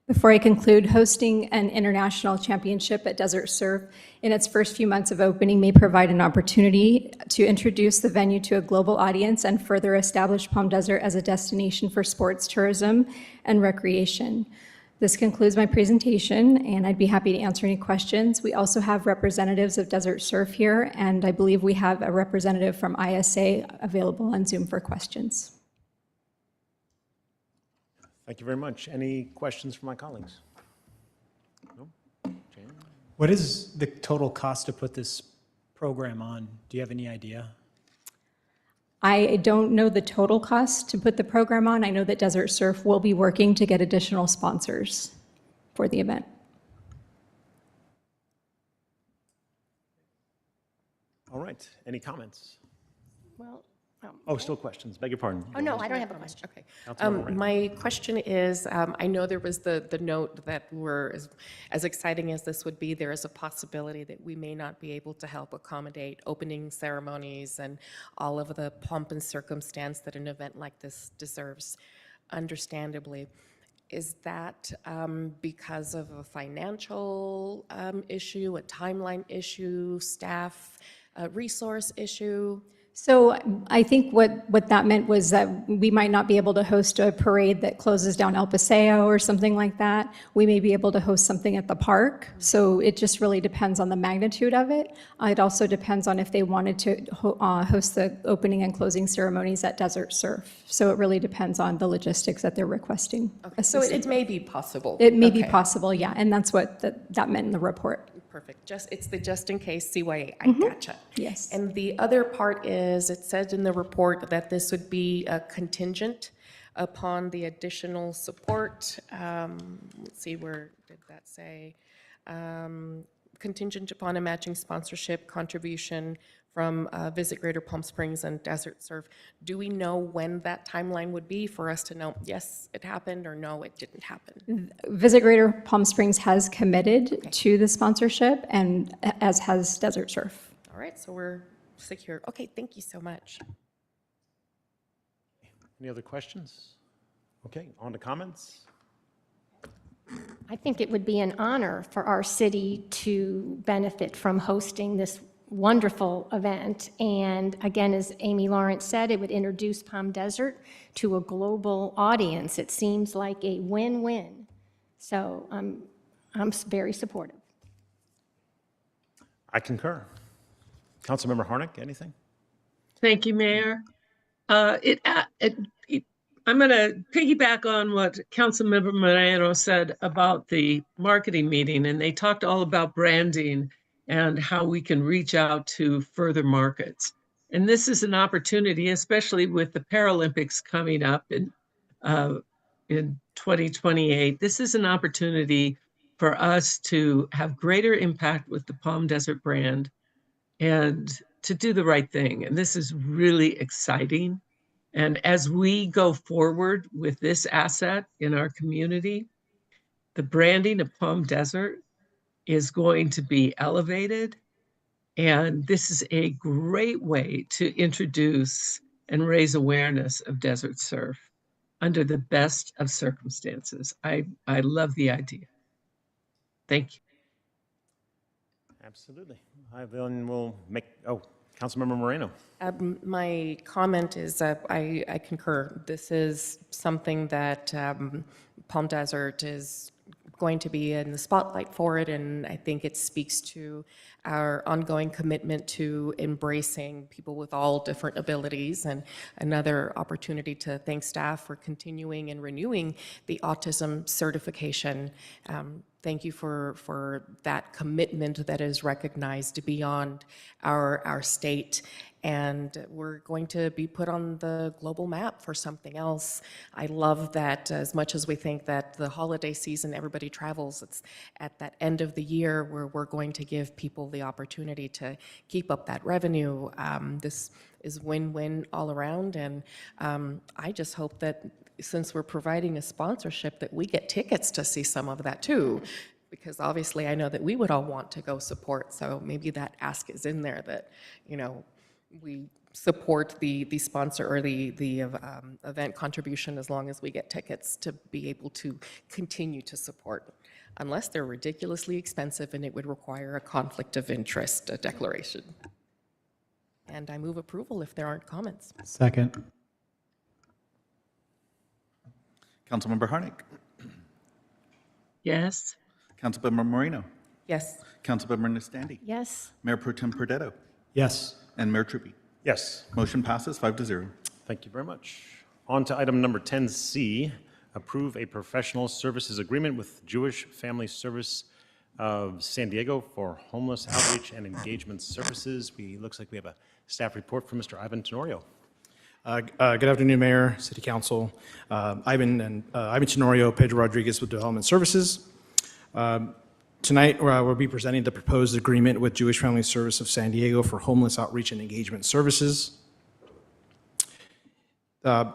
Before I conclude, hosting an international championship at Desert Surf in its first few months of opening may provide an opportunity to introduce the venue to a global audience and further establish Palm Desert as a destination for sports tourism and recreation. This concludes my presentation, and I'd be happy to answer any questions. We also have representatives of Desert Surf here, and I believe we have a representative from ISA available on Zoom for questions. Thank you very much. Any questions from my colleagues? No? Jane? What is the total cost to put this program on? Do you have any idea? I don't know the total cost to put the program on. I know that Desert Surf will be working to get additional sponsors for the event. All right. Any comments? Well, Oh, still questions. Beg your pardon. oh, no, I don't have a question. Okay. Councilmember Randall. My question is, I know there was the note that as exciting as this would be, there is a possibility that we may not be able to help accommodate opening ceremonies and all of the pomp and circumstance that an event like this deserves, understandably. Is that because of a financial issue, a timeline issue, staff resource issue? So I think what that meant was that we might not be able to host a parade that closes down El Paseo or something like that. We may be able to host something at the park. So it just really depends on the magnitude of it. It also depends on if they wanted to host the opening and closing ceremonies at Desert Surf. So it really depends on the logistics that they're requesting. Okay. So it may be possible. It may be Okay. possible, yeah. And that's what that meant in the report. Perfect. It's the just in case CYA. I gotcha. Yes. And the other part is, it said in the report that this would be contingent upon the additional support. Let's see, where did that say? Contingent upon a matching sponsorship contribution from Visit Greater Palm Springs and Desert Surf. Do we know when that timeline would be for us to know, yes, it happened, or no, it didn't happen? Visit Greater Palm Springs has committed to the sponsorship, and as has Desert Surf. All right, so we're secure. Okay, thank you so much. Any other questions? Okay, on to comments. I think it would be an honor for our city to benefit from hosting this wonderful event. And again, as Amy Lawrence said, it would introduce Palm Desert to a global audience. It seems like a win-win. So I'm very supportive. I concur. Councilmember Harnick, anything? Thank you, Mayor. I'm going to piggyback on what Councilmember Moreno said about the marketing meeting, and they talked all about branding and how we can reach out to further markets. And this is an opportunity, especially with the Paralympics coming up in 2028. This is an opportunity for us to have greater impact with the Palm Desert brand and to do the right thing. And this is really exciting. And as we go forward with this asset in our community, the branding of Palm Desert is going to be elevated. And this is a great way to introduce and raise awareness of Desert Surf under the best of circumstances. I love the idea. Thank you. Absolutely. I then will make, oh, Councilmember Moreno. My comment is I concur. This is something that Palm Desert is going to be in the spotlight for it, and I think it speaks to our ongoing commitment to embracing people with all different abilities, and another opportunity to thank staff for continuing and renewing the autism certification. Thank you for that commitment that is recognized beyond our state. And we're going to be put on the global map for something else. I love that as much as we think that the holiday season, everybody travels, it's at that end of the year where we're going to give people the opportunity to keep up that revenue. This is win-win all around, and I just hope that since we're providing a sponsorship that we get tickets to see some of that too, because obviously I know that we would all want to go support, so maybe that ask is in there that, you know, we support the sponsor or the event contribution as long as we get tickets to be able to continue to support, unless they're ridiculously expensive and it would require a conflict of interest declaration. And I move approval if there aren't comments. Second. Councilmember Harnick. Yes. Councilmember Moreno. Yes. Councilmember Nastandi. Yes. Mayor Pro Tem Perdetto. Yes. And Mayor Truppi. Yes. Motion passes 5-0. Thank you very much. On to item number 10C, approve a professional services agreement with Jewish Family Service of San Diego for homeless outreach and engagement services. Looks like we have a staff report from Mr. Ivan Tenorio. Good afternoon, Mayor, City Council. Ivan Tenorio, Pedro Rodriguez with Development Services. Tonight, we'll be presenting the proposed agreement with Jewish Family Service of San Diego for homeless outreach and engagement services.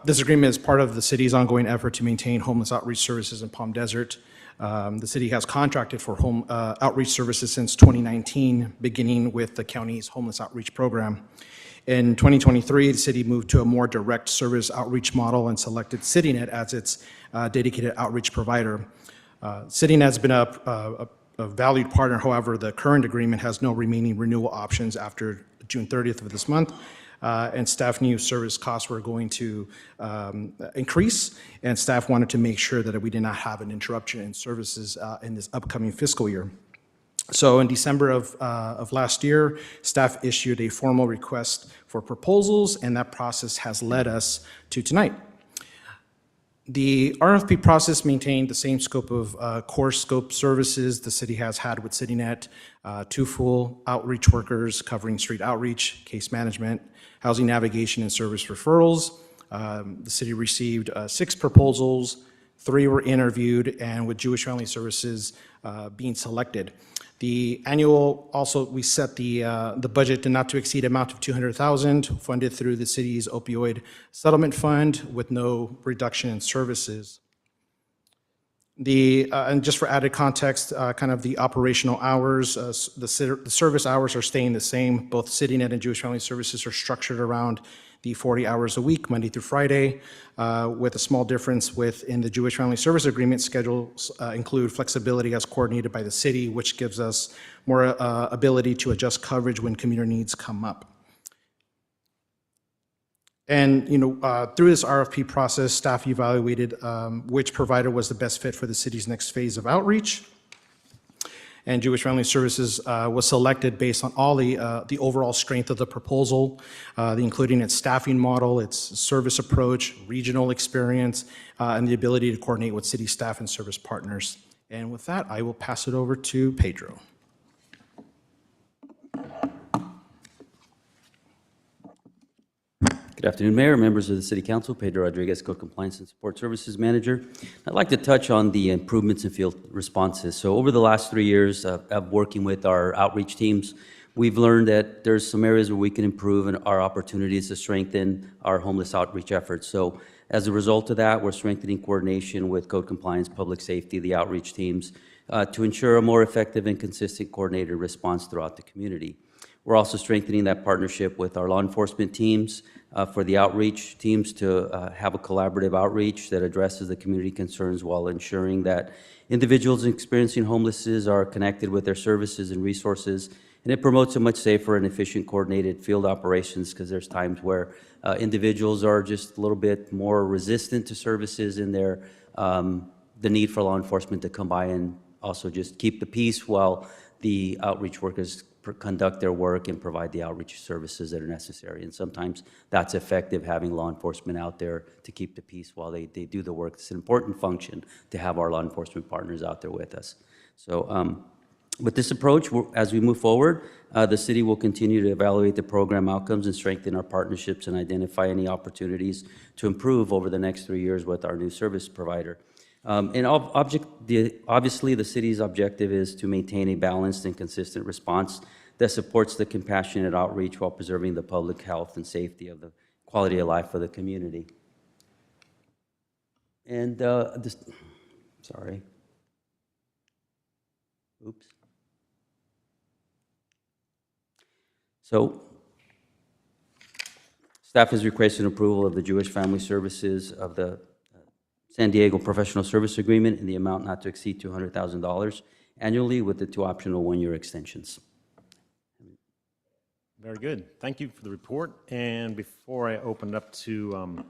This agreement is part of the city's ongoing effort to maintain homeless outreach services in Palm Desert. The city has contracted for home outreach services since 2019, beginning with the county's homeless outreach program. In 2023, the city moved to a more direct service outreach model and selected CityNet as its dedicated outreach provider. CityNet has been a valued partner. However, the current agreement has no remaining renewal options after June 30th of this month, and staff knew service costs were going to increase, and staff wanted to make sure that we did not have an interruption in services in this upcoming fiscal year. So in December of last year, staff issued a formal request for proposals, and that process has led us to tonight. The RFP process maintained the same scope of core scope services the city has had with CityNet, 2 full outreach workers covering street outreach, case management, housing navigation, and service referrals. The city received 6 proposals, 3 were interviewed, and with Jewish Family Services being selected. The annual, also, we set the budget to not to exceed amount of $200,000, funded through the city's opioid settlement fund with no reduction in services. And just for added context, kind of the operational hours, the service hours are staying the same. Both CityNet and Jewish Family Services are structured around the 40 hours a week, Monday through Friday, with a small difference within the Jewish Family Service Agreement. Schedules include flexibility as coordinated by the city, which gives us more ability to adjust coverage when community needs come up. And through this RFP process, staff evaluated which provider was the best fit for the city's next phase of outreach. And Jewish Family Services was selected based on all the overall strength of the proposal, including its staffing model, its service approach, regional experience, and the ability to coordinate with city staff and service partners. And with that, I will pass it over to Pedro. Good afternoon, Mayor, members of the City Council. Pedro Rodriguez, Code Compliance and Support Services Manager. I'd like to touch on the improvements in field responses. So over the last 3 years of working with our outreach teams, we've learned that there's some areas where we can improve and our opportunities to strengthen our homeless outreach efforts. So as a result of that, we're strengthening coordination with Code Compliance, Public Safety, the outreach teams, to ensure a more effective and consistent coordinated response throughout the community. We're also strengthening that partnership with our law enforcement teams, for the outreach teams to have a collaborative outreach that addresses the community concerns while ensuring that individuals experiencing homelessness are connected with their services and resources And it promotes a much safer and efficient coordinated field operations because there's times where individuals are just a little bit more resistant to services in their, the need for law enforcement to come by and also just keep the peace while the outreach workers conduct their work and provide the outreach services that are necessary. And sometimes that's effective, having law enforcement out there to keep the peace while they do the work. It's an important function to have our law enforcement partners out there with us. So with this approach, as we move forward, the city will continue to evaluate the program outcomes and strengthen our partnerships and identify any opportunities to improve over the next 3 years with our new service provider. And obviously, the city's objective is to maintain a balanced and consistent response that supports the compassionate outreach while preserving the public health and safety of the quality of life of the community. And sorry. Oops. So, staff is requesting approval of the Jewish Family Services of the San Diego Professional Service Agreement in the amount not to exceed $200,000 annually with the 2 optional 1-year extensions. Very good. Thank you for the report. And before I open it up to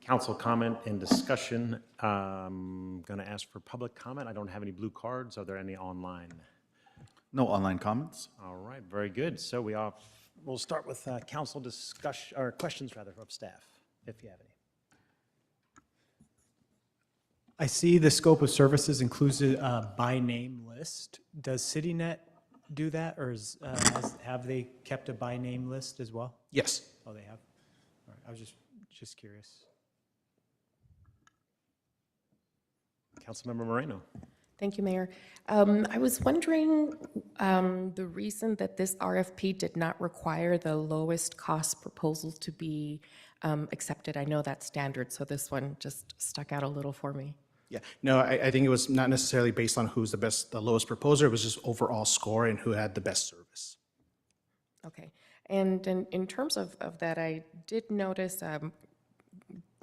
council comment and discussion, I'm going to ask for public comment. I don't have any blue cards. Are there any online? No online comments. All right, very good. So we'll start with council discussion, or questions rather, of staff, if you have any. I see the scope of services includes a by name list. Does CityNet do that, or have they kept a by name list as well? Yes. Oh, they have? All right, I was just curious. Councilmember Moreno. Thank you, Mayor. I was wondering the reason that this RFP did not require the lowest cost proposal to be accepted. I know that's standard, so this one just stuck out a little for me. Yeah, no, I think it was not necessarily based on who's the lowest proposer. It was just overall score and who had the best service. Okay, and in terms of that, I did notice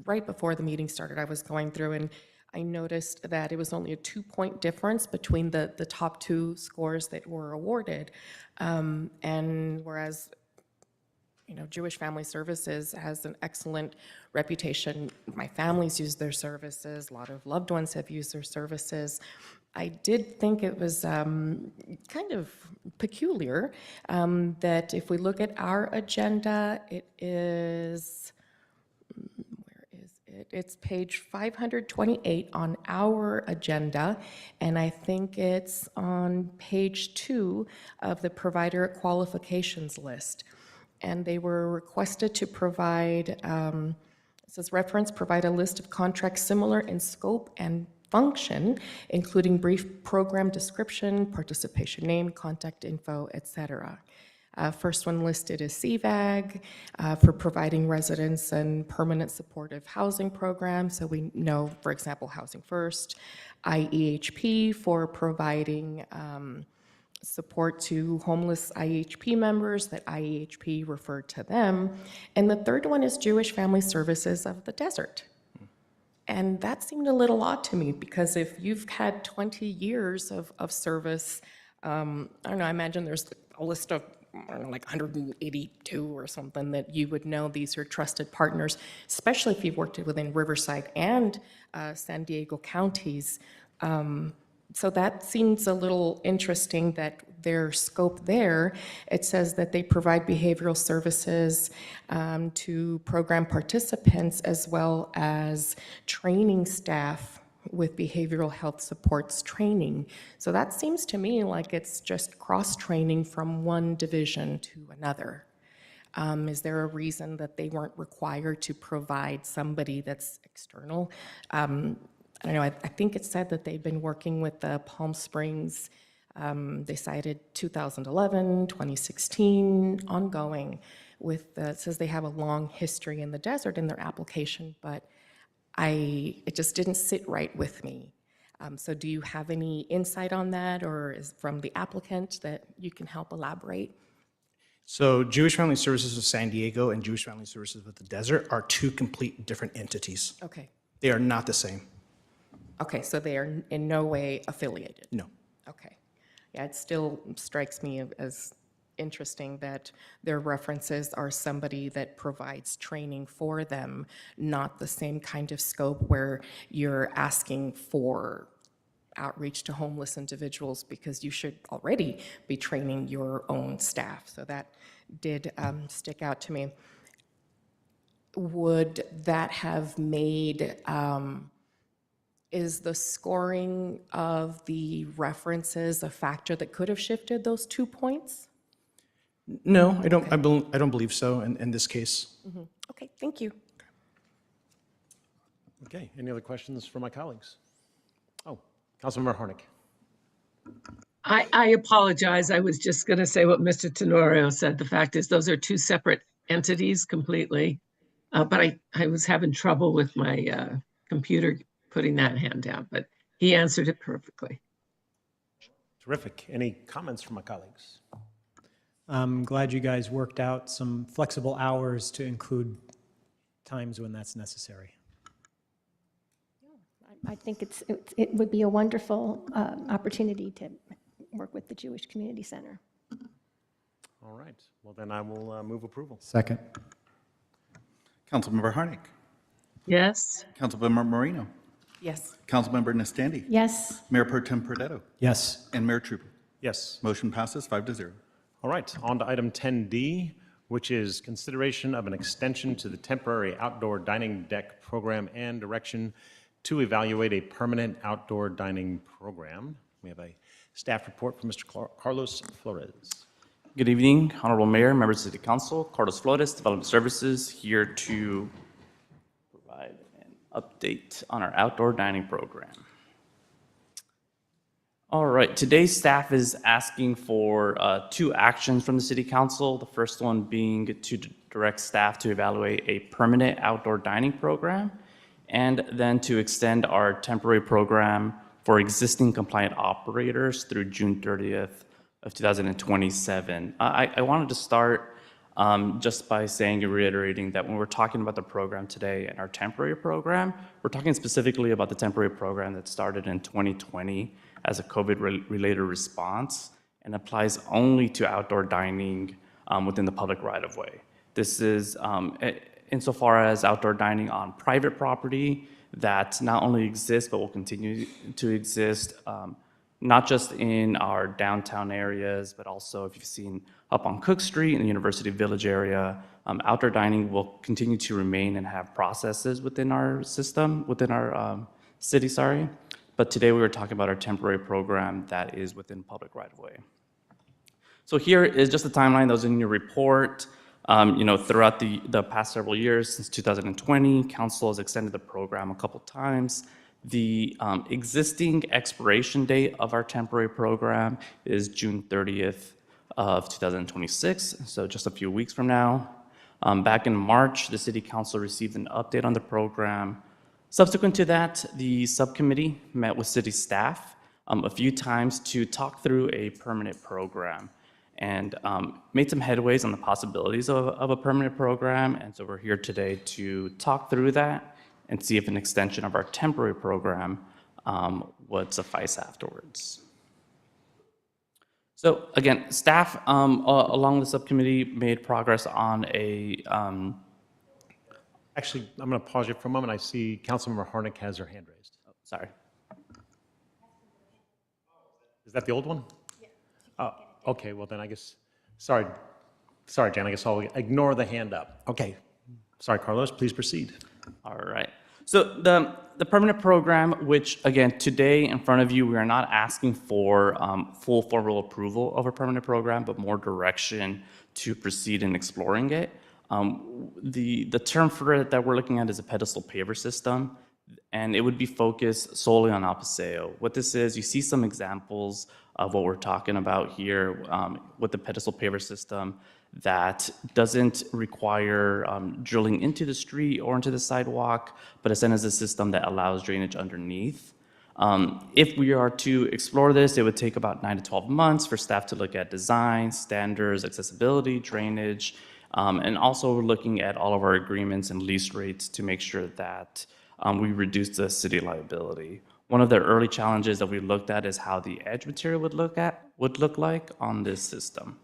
right before the meeting started, I was going through and I noticed that it was only a 2-point difference between the top 2 scores that were awarded. And whereas, you know, Jewish Family Services has an excellent reputation. My family's used their services. A lot of loved ones have used their services. I did think it was kind of peculiar that if we look at our agenda, it is, it's page 528 on our agenda, and I think it's on page 2 of the provider qualifications list. And they were requested to provide, it says reference, provide a list of contracts similar in scope and function, including brief program description, participation name, contact info, etc. First one listed is CVAG for providing residents and permanent supportive housing programs. So we know, for example, Housing First. IEHP for providing support to homeless IEHP members that IEHP referred to them. And the third one is Jewish Family Services of the Desert. And that seemed a little odd to me because if you've had 20 years of service, I don't know, I imagine there's a list of, I don't know, like 182 or something that you would know these are trusted partners, especially if you've worked within Riverside and San Diego counties. So that seems a little interesting that their scope there, it says that they provide behavioral services to program participants as well as training staff with behavioral health supports training. So that seems to me like it's just cross-training from one division to another. Is there a reason that they weren't required to provide somebody that's external? I don't know, I think it said that they've been working with the Palm Springs, they cited 2011, 2016, ongoing with, it says they have a long history in the desert in their application, but it just didn't sit right with me. So do you have any insight on that, or is from the applicant that you can help elaborate? So Jewish Family Services of San Diego and Jewish Family Services of the Desert are 2 complete different entities. Okay. They are not the same. Okay, so they are in no way affiliated? No. Okay. Yeah, it still strikes me as interesting that their references are somebody that provides training for them, not the same kind of scope where you're asking for outreach to homeless individuals, because you should already be training your own staff. So that did stick out to me. Would that have made, is the scoring of the references a factor that could have shifted those 2 points? No, I don't believe so in this case. Okay, thank you. Okay, any other questions for my colleagues? Oh, Councilmember Harnick. I apologize. I was just going to say what Mr. Tenorio said. The fact is, those are two separate entities completely. But I was having trouble with my computer putting that hand down, but he answered it perfectly. Terrific. Any comments from my colleagues? I'm glad you guys worked out some flexible hours to include times when that's necessary. I think it would be a wonderful opportunity to work with the Jewish Community Center. All right. Well, then I will move approval. Second. Councilmember Harnick. Yes. Councilmember Moreno. Yes. Councilmember Nastandi. Yes. Mayor Pro Tem Perdetto. Yes. And Mayor Trubel. Yes. Motion passes 5-0. All right, on to item 10D, which is consideration of an extension to the temporary outdoor dining deck program and direction to evaluate a permanent outdoor dining program. We have a staff report from Mr. Carlos Flores. Good evening, Honorable Mayor, members of the City Council. Carlos Flores, Development Services, here to provide an update on our outdoor dining program. All right, today's staff is asking for 2 actions from the City Council. The first one being to direct staff to evaluate a permanent outdoor dining program, and then to extend our temporary program for existing compliant operators through June 30th of 2027. I wanted to start just by saying and reiterating that when we're talking about the program today and our temporary program, we're talking specifically about the temporary program that started in 2020 as a COVID-related response and applies only to outdoor dining within the public right-of-way. This is insofar as outdoor dining on private property that not only exists but will continue to exist, not just in our downtown areas, but also if you've seen up on Cook Street in the University Village area, outdoor dining will continue to remain and have processes within our system, within our city, sorry. But today we were talking about our temporary program that is within public right-of-way. So here is just the timeline that was in your report. Throughout the past several years, since 2020, Council has extended the program a couple times. The existing expiration date of our temporary program is June 30th of 2026, so just a few weeks from now. Back in March, the City Council received an update on the program. Subsequent to that, the subcommittee met with city staff a few times to talk through a permanent program and made some headways on the possibilities of a permanent program. And so we're here today to talk through that and see if an extension of our temporary program would suffice afterwards. So again, staff along the subcommittee made progress on a Actually, I'm going to pause you for a moment. I see Councilmember Harnick has her hand raised. Oh, sorry. Is that the old one? Yeah. Oh, okay, well then I guess, sorry, Jan, I guess I'll ignore the hand up. Okay, sorry, Carlos, please proceed. All right. So the permanent program, which again, today in front of you, we are not asking for full formal approval of a permanent program, but more direction to proceed in exploring it. The term for it that we're looking at is a pedestal paver system, and it would be focused solely on El Paseo. What this is, you see some examples of what we're talking about here with the pedestal paver system that doesn't require drilling into the street or into the sidewalk, but instead is a system that allows drainage underneath. If we are to explore this, it would take about 9 to 12 months for staff to look at design, standards, accessibility, drainage, and also we're looking at all of our agreements and lease rates to make sure that we reduce the city liability. One of the early challenges that we looked at is how the edge material would look like on this system.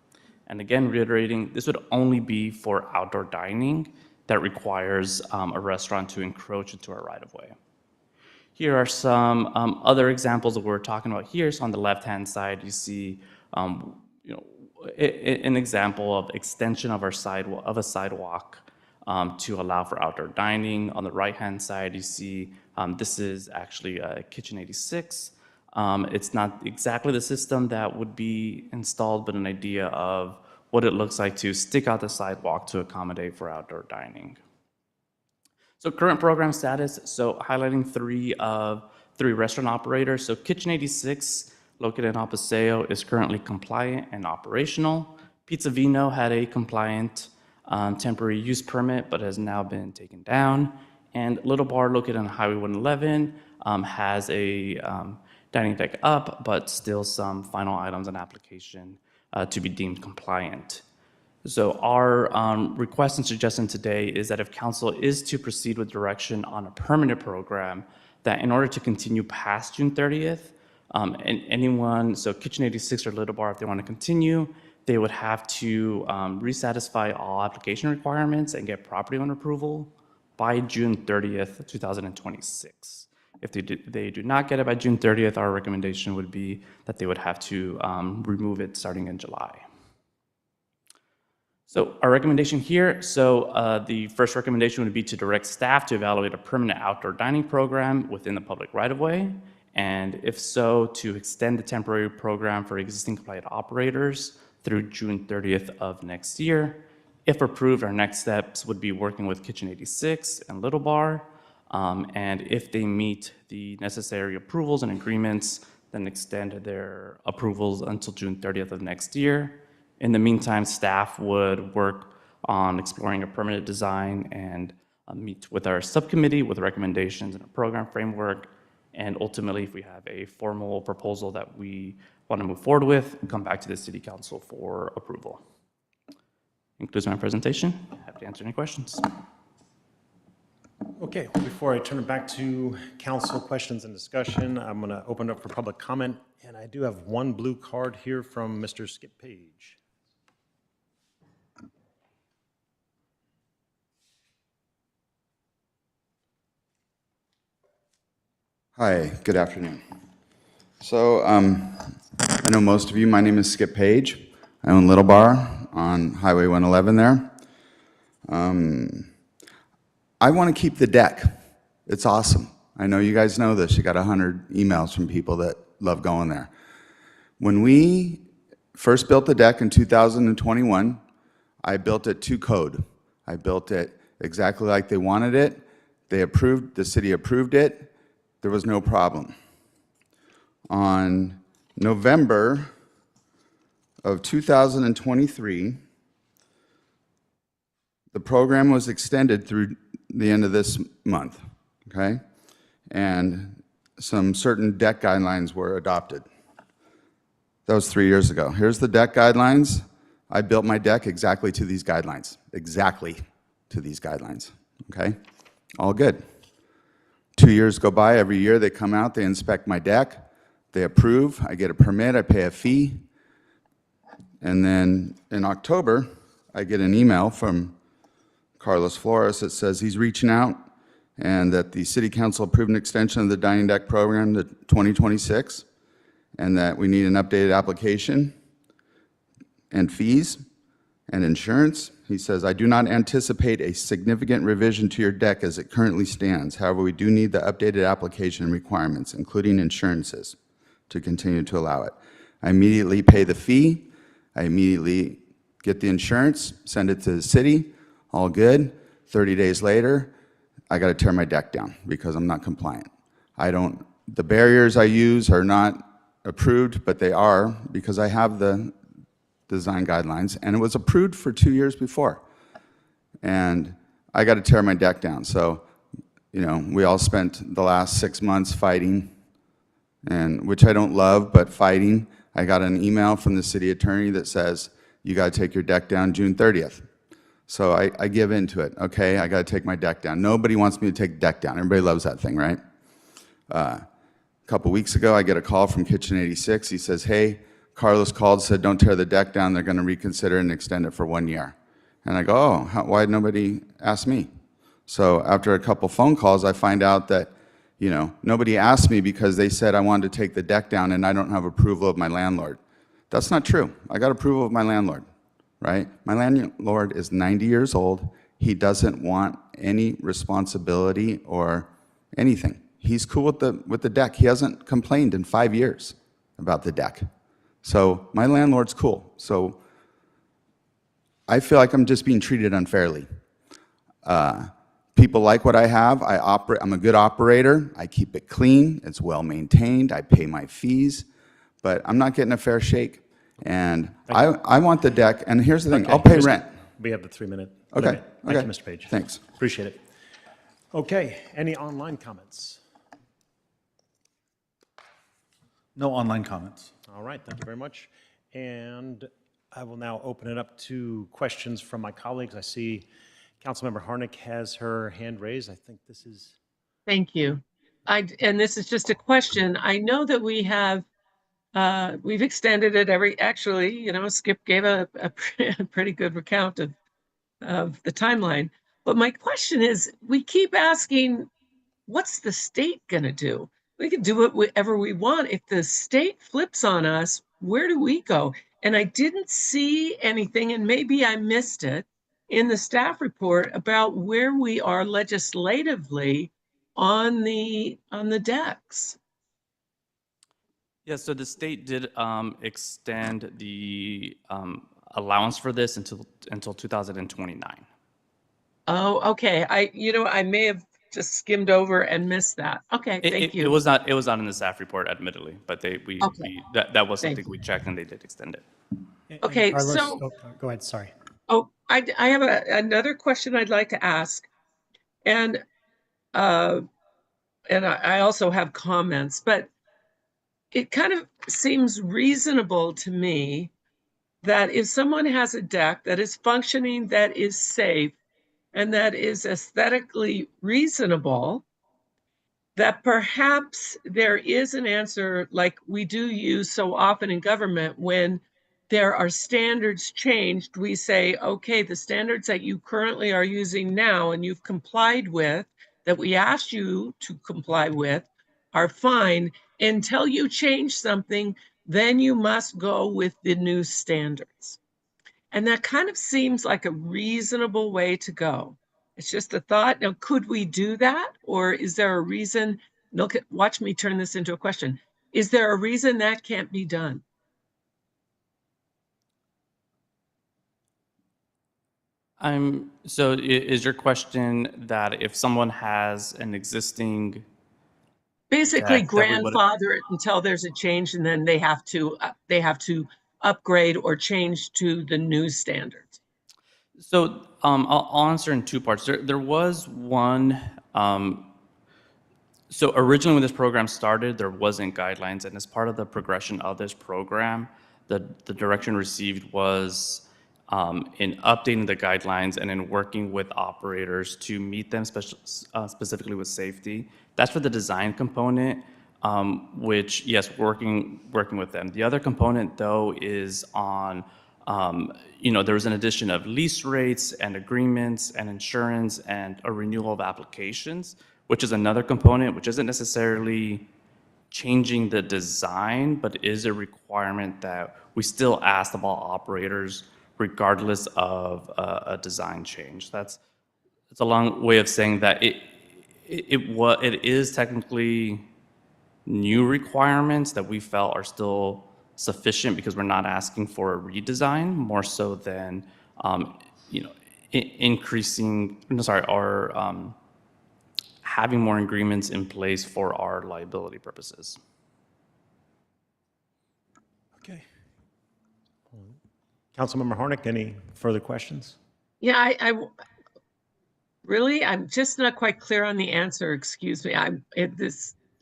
And again, reiterating, this would only be for outdoor dining that requires a restaurant to encroach into our right-of-way. Here are some other examples of what we're talking about here. So on the left-hand side, you see an example of extension of a sidewalk to allow for outdoor dining. On the right-hand side, you see this is actually Kitchen 86. It's not exactly the system that would be installed, but an idea of what it looks like to stick out the sidewalk to accommodate for outdoor dining. So current program status, so highlighting three restaurant operators. So Kitchen 86, located in El Paseo, is currently compliant and operational. Pizza Vino had a compliant temporary use permit, but has now been taken down. And Little Bar, located on Highway 111, has a dining deck up, but still some final items on application to be deemed compliant. So our request and suggestion today is that if council is to proceed with direction on a permanent program, that in order to continue past June 30th, and anyone, so Kitchen 86 or Little Bar, if they want to continue, they would have to resatisfy all application requirements and get property owner approval by June 30th, 2026. If they do not get it by June 30th, our recommendation would be that they would have to remove it starting in July. So our recommendation here, the first recommendation would be to direct staff to evaluate a permanent outdoor dining program within the public right-of-way, and if so, to extend the temporary program for existing compliant operators through June 30th of next year. If approved, our next steps would be working with Kitchen 86 and Little Bar, and if they meet the necessary approvals and agreements, then extend their approvals until June 30th of next year. In the meantime, staff would work on exploring a permanent design and meet with our subcommittee with recommendations and a program framework. And ultimately, if we have a formal proposal that we want to move forward with, come back to the City Council for approval. Concludes my presentation. Happy to answer any questions. Okay, before I turn it back to council questions and discussion, I'm going to open it up for public comment. And I do have one blue card here from Mr. Skip Page. Hi, good afternoon. So I know most of you, my name is Skip Page. I own Little Bar on Highway 111 there. I want to keep the deck. It's awesome. I know you guys know this. You got 100 emails from people that love going there. When we first built the deck in 2021, I built it to code. I built it exactly like they wanted it. They approved, the city approved it. There was no problem. On November of 2023, the program was extended through the end of this month, okay? And some certain deck guidelines were adopted. That was 3 years ago. Here's the deck guidelines. I built my deck exactly to these guidelines, okay? All good. 2 years go by, every year they come out, they inspect my deck, they approve, I get a permit, I pay a fee, and then in October, I get an email from Carlos Flores that says he's reaching out and that the City Council approved an extension of the dining deck program to 2026 and that we need an updated application and fees and insurance. He says, I do not anticipate a significant revision to your deck as it currently stands. However, we do need the updated application requirements, including insurances, to continue to allow it. I immediately pay the fee. I immediately get the insurance, send it to the city, all good. 30 days later, I got to tear my deck down because I'm not compliant. The barriers I use are not approved, but they are because I have the design guidelines, and it was approved for 2 years before. And I got to tear my deck down. So, you know, we all spent the last 6 months fighting, and which I don't love, but fighting. I got an email from the city attorney that says, you got to take your deck down June 30th. So I give into it. Okay, I got to take my deck down. Nobody wants me to take the deck down. Everybody loves that thing, right? A couple weeks ago, I get a call from Kitchen 86. He says, hey, Carlos called, said, don't tear the deck down, they're going to reconsider and extend it for 1 year. And I go, oh, why did nobody ask me? So after a couple phone calls, I find out that, you know, nobody asked me because they said I wanted to take the deck down and I don't have approval of my landlord. That's not true. I got approval of my landlord, right? My landlord is 90 years old. He doesn't want any responsibility or anything. He's cool with the deck. He hasn't complained in 5 years about the deck. So my landlord's cool. So I feel like I'm just being treated unfairly. People like what I have. I'm a good operator. I keep it clean. It's well maintained. I pay my fees, but I'm not getting a fair shake. And I want the deck. And here's the thing, I'll pay rent. We have the 3-minute Okay, limit. Thank okay. you, Mr. Page. Thanks. Appreciate it. Okay, any online comments? No online comments. All right, thank you very much. And I will now open it up to questions from my colleagues. I see Councilmember Harnick has her hand raised. I think this is... Thank you. And this is just a question. I know that we have, we've extended it actually, you know, Skip gave a pretty good recount of the timeline. But my question is, we keep asking, what's the state going to do? We can do it whatever we want. If the state flips on us, where do we go? And I didn't see anything, and maybe I missed it, in the staff report about where we are legislatively on the decks. Yeah, so the state did extend the allowance for this until 2029. Oh, okay. I may have just skimmed over and missed that. Okay, thank you. It was not in the staff report, admittedly, but that was something we checked and they did extend it. And Okay, Carlos, so- go ahead, sorry. Oh, I have another question I'd like to ask. And I also have comments, but it kind of seems reasonable to me that if someone has a deck that is functioning, that is safe, and that is aesthetically reasonable, that perhaps there is an answer like we do use so often in government when there are standards changed. We say, okay, the standards that you currently are using now and you've complied with, that we asked you to comply with, are fine. Until you change something, then you must go with the new standards. And that kind of seems like a reasonable way to go. It's just a thought. Now, could we do that? Or is there a reason? Watch me turn this into a question. Is there a reason that can't be done? So is your question that if someone has an existing... Basically that we would- grandfather it until there's a change and then they have to upgrade or change to the new standards. So I'll answer in two parts. There was one, so originally when this program started, there wasn't guidelines, and as part of the progression of this program, the direction received was in updating the guidelines and in working with operators to meet them, specifically with safety. That's for the design component, which, yes, working with them. The other component, though, is on, there was an addition of lease rates and agreements and insurance and a renewal of applications, which is another component, which isn't necessarily changing the design, but is a requirement that we still ask of all operators regardless of a design change. It's a long way of saying that it is technically new requirements that we felt are still sufficient because we're not asking for a redesign more so than having more agreements in place for our liability purposes. Okay. Councilmember Harnick, any further questions? Yeah, I'm just not quite clear on the answer. Excuse me.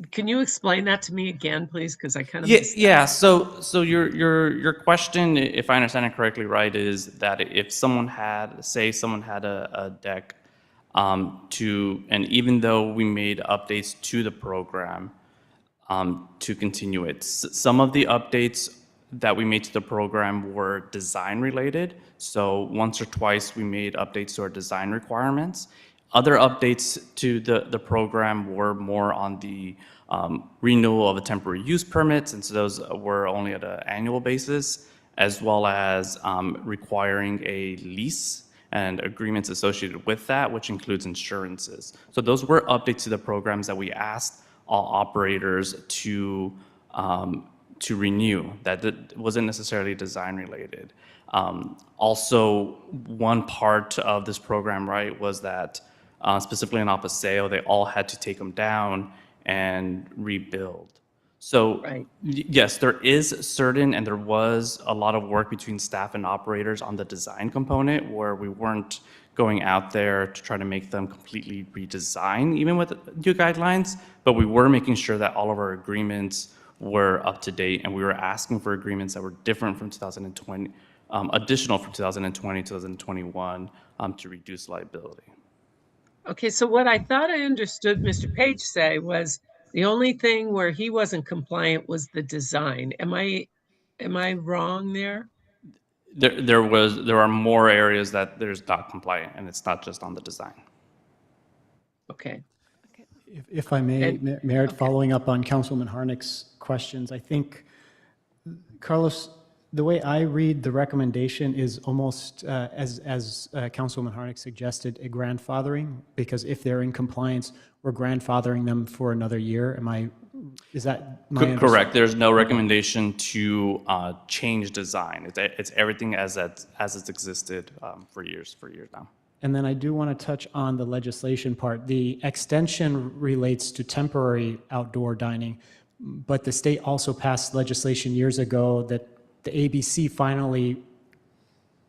Can you explain that to me again, please? Because I kind of missed that. Yeah. So your question, if I understand it correctly, right, is that if someone had a deck, and even though we made updates to the program, to continue it, some of the updates that we made to the program were design related. So once or twice we made updates to our design requirements. Other updates to the program were more on the renewal of the temporary use permits, and so those were only at an annual basis, as well as requiring a lease and agreements associated with that, which includes insurances. So those were updates to the programs that we asked all operators to renew. That wasn't necessarily design related. Also, one part of this program, right, was that specifically in Apaseo, they all had to take them down and rebuild. So yes, there is certain, and there was a lot of work between staff and operators on the design component where we weren't going out there to try to make them completely redesign, even with new guidelines, but we were making sure that all of our agreements were up to date, and we were asking for agreements that were different from 2020, additional from 2020, 2021, to reduce liability. Okay, so what I thought I understood Mr. Page say was the only thing where he wasn't compliant was the design. Am I wrong there? There are more areas that there's not compliant, and it's not just on the design. Okay. If I may, Mayor, following up on Councilwoman Harnick's questions, I think, Carlos, the way I read the recommendation is almost, as Councilwoman Harnick suggested, a grandfathering, because if they're in compliance, we're grandfathering them for another year. Is that my Correct. There's no recommendation to change design. It's everything as it's existed for years now. And then I do want to touch on the legislation part. The extension relates to temporary outdoor dining, but the state also passed legislation years ago that the ABC finally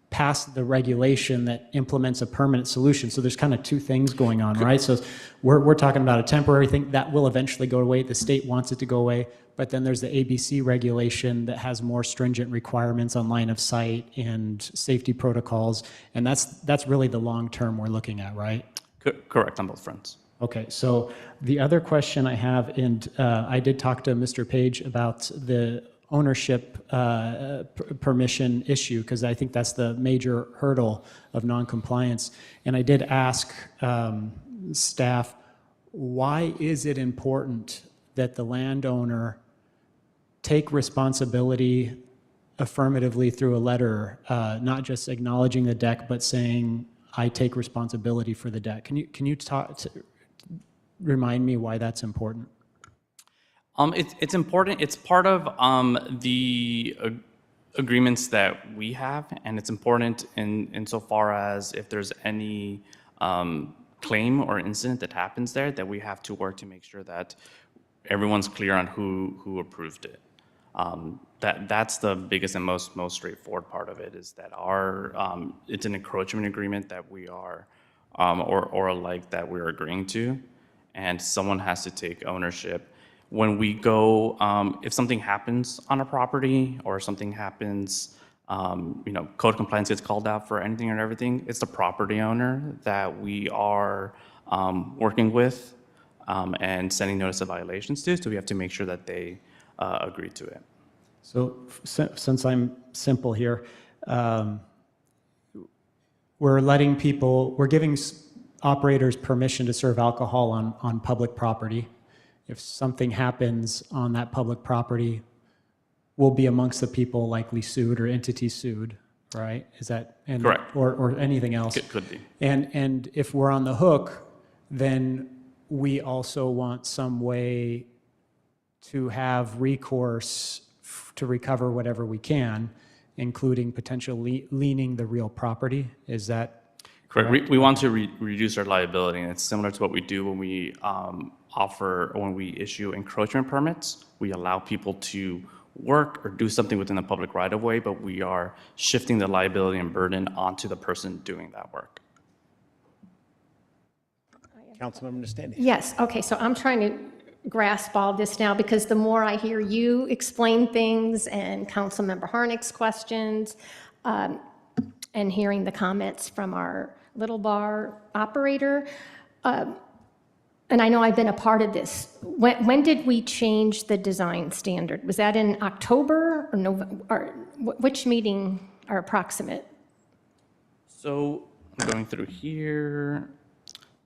passed the regulation that implements a permanent solution. So there's kind of two things going on, right? So we're talking about a temporary thing that will eventually go away. The state wants it to go away, but then there's the ABC regulation that has more stringent requirements on line of sight and safety protocols, and that's really the long term we're looking at, right? Correct on both fronts. Okay, so the other question I have, and I did talk to Mr. Page about the ownership permission issue, because I think that's the major hurdle of noncompliance. And I did ask staff, why is it important that the landowner take responsibility affirmatively through a letter, not just acknowledging the deck, but saying, I take responsibility for the deck? Can you remind me why that's important? It's important. It's part of the agreements that we have, and it's important insofar as if there's any claim or incident that happens there, that we have to work to make sure that everyone's clear on who approved it. That's the biggest and most straightforward part of it, is that it's an encroachment agreement that we are or alike that we're agreeing to, and someone has to take ownership. When we go, if something happens on a property or something happens, code compliance gets called out for anything and everything, it's the property owner that we are working with and sending notice of violations to, so we have to make sure that they agree to it. So since I'm simple here, we're giving operators permission to serve alcohol on public property. If something happens on that public property, we'll be amongst the people likely sued or entities sued, right? Is that correct? Or anything else? It could be. And if we're on the hook, then we also want some way to have recourse to recover whatever we can, including potentially liening the real property. Is that correct? We want to reduce our liability, and it's similar to what we do when we when we issue encroachment permits. We allow people to work or do something within the public right-of-way, but we are shifting the liability and burden onto the person doing that work. Councilmember Nastandi. Yes, okay, so I'm trying to grasp all this now, because the more I hear you explain things and Councilmember Harnick's questions, and hearing the comments from our little bar operator, and I know I've been a part of this, when did we change the design standard? Was that in October or November, or which meeting are approximate? So I'm going through here.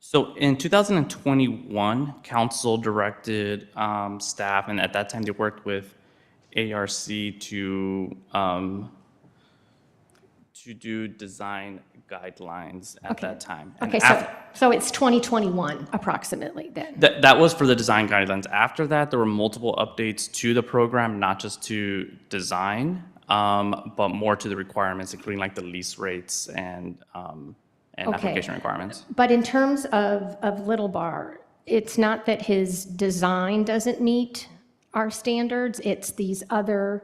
So in 2021, council directed staff, and at that time they worked with ARC to do design guidelines at that time. And Okay, so it's 2021 approximately then? That was for the design guidelines. After that, there were multiple updates to the program, not just to design, but more to the requirements, including like the lease rates and application requirements. But in terms of Little Bar, it's not that his design doesn't meet our standards, it's these other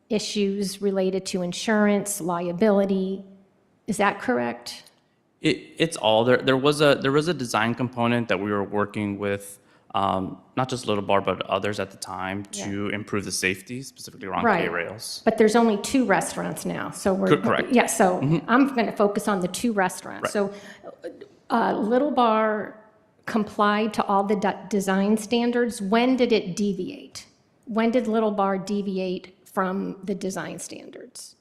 issues related to insurance, liability. Is that correct? It's all there. There was a design component that we were working with, not just Little Bar, but others at the time to improve the safety, specifically around Right. K-rails. But there's only 2 restaurants now, so we're. Correct. Yeah, so I'm going to focus on the 2 restaurants. Right. So Little Bar complied to all the design standards. When did it deviate? When did Little Bar deviate from the design standards?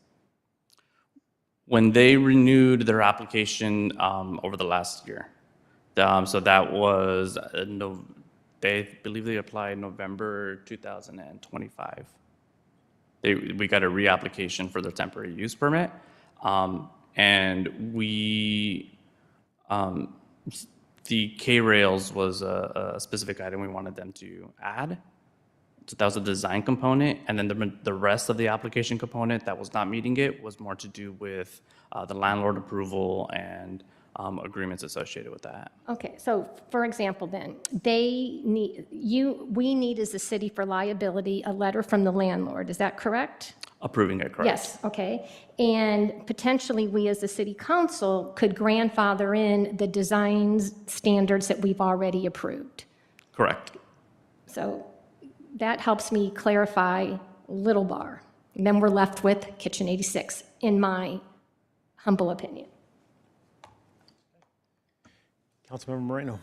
When they renewed their application over the last year. So that was, they believe they applied November 2025. We got a reapplication for their temporary use permit. And the K-rails was a specific item we wanted them to add. So that was the design component, and then the rest of the application component that was not meeting it was more to do with the landlord approval and agreements associated with that. Okay, so for example then, we need as a city for liability a letter from the landlord, is that correct? Approving it, correct? Yes, okay. And potentially we as a city council could grandfather in the design standards that we've already approved. Correct. So that helps me clarify Little Bar. And then we're left with Kitchen 86, in my humble opinion. Councilmember Moreno.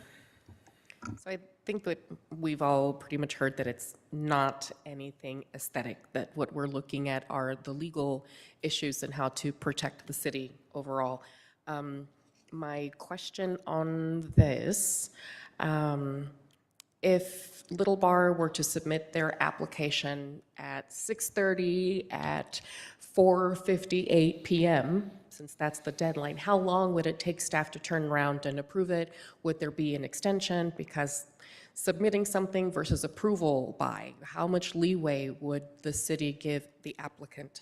So I think that we've all pretty much heard that it's not anything aesthetic, that what we're looking at are the legal issues and how to protect the city overall. My question on this, if Little Bar were to submit their application at 6:30, at 4:58 p.m., since that's the deadline, how long would it take staff to turn around and approve it? Would there be an extension? Because submitting something versus approval by, how much leeway would the city give the applicant?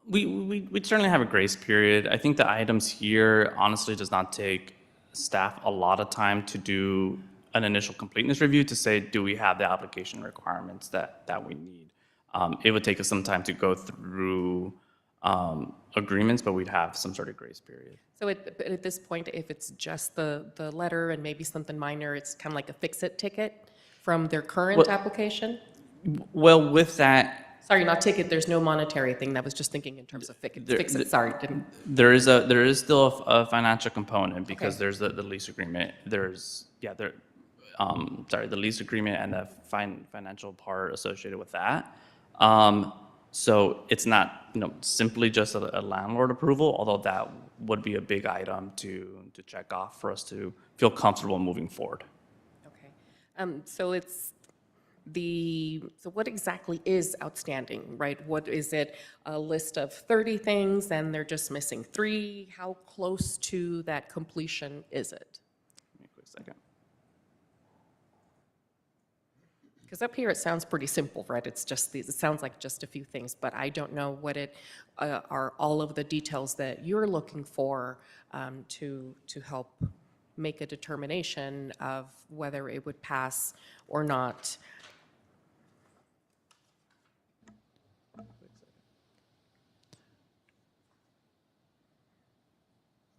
We'd certainly have a grace period. I think the items here honestly does not take staff a lot of time to do an initial completeness review to say, do we have the application requirements that we need? It would take us some time to go through agreements, but we'd have some sort of grace period. So at this point, if it's just the letter and maybe something minor, it's kind of like a fix-it ticket from their current application? Well, with that, Sorry, not ticket, there's no monetary thing. That was just thinking in terms of fix-it, sorry. there is still a financial component because there's the lease agreement. There's, the lease agreement and the financial part associated with that. So it's not, simply just a landlord approval, although that would be a big item to check off for us to feel comfortable moving forward. Okay. So what exactly is outstanding, right? What is it, a list of 30 things and they're just missing 3? How close to that completion is it? Give me a quick second. Because up here it sounds pretty simple, right? It's just these, it sounds like just a few things, but I don't know what it are all of the details that you're looking for to help make a determination of whether it would pass or not.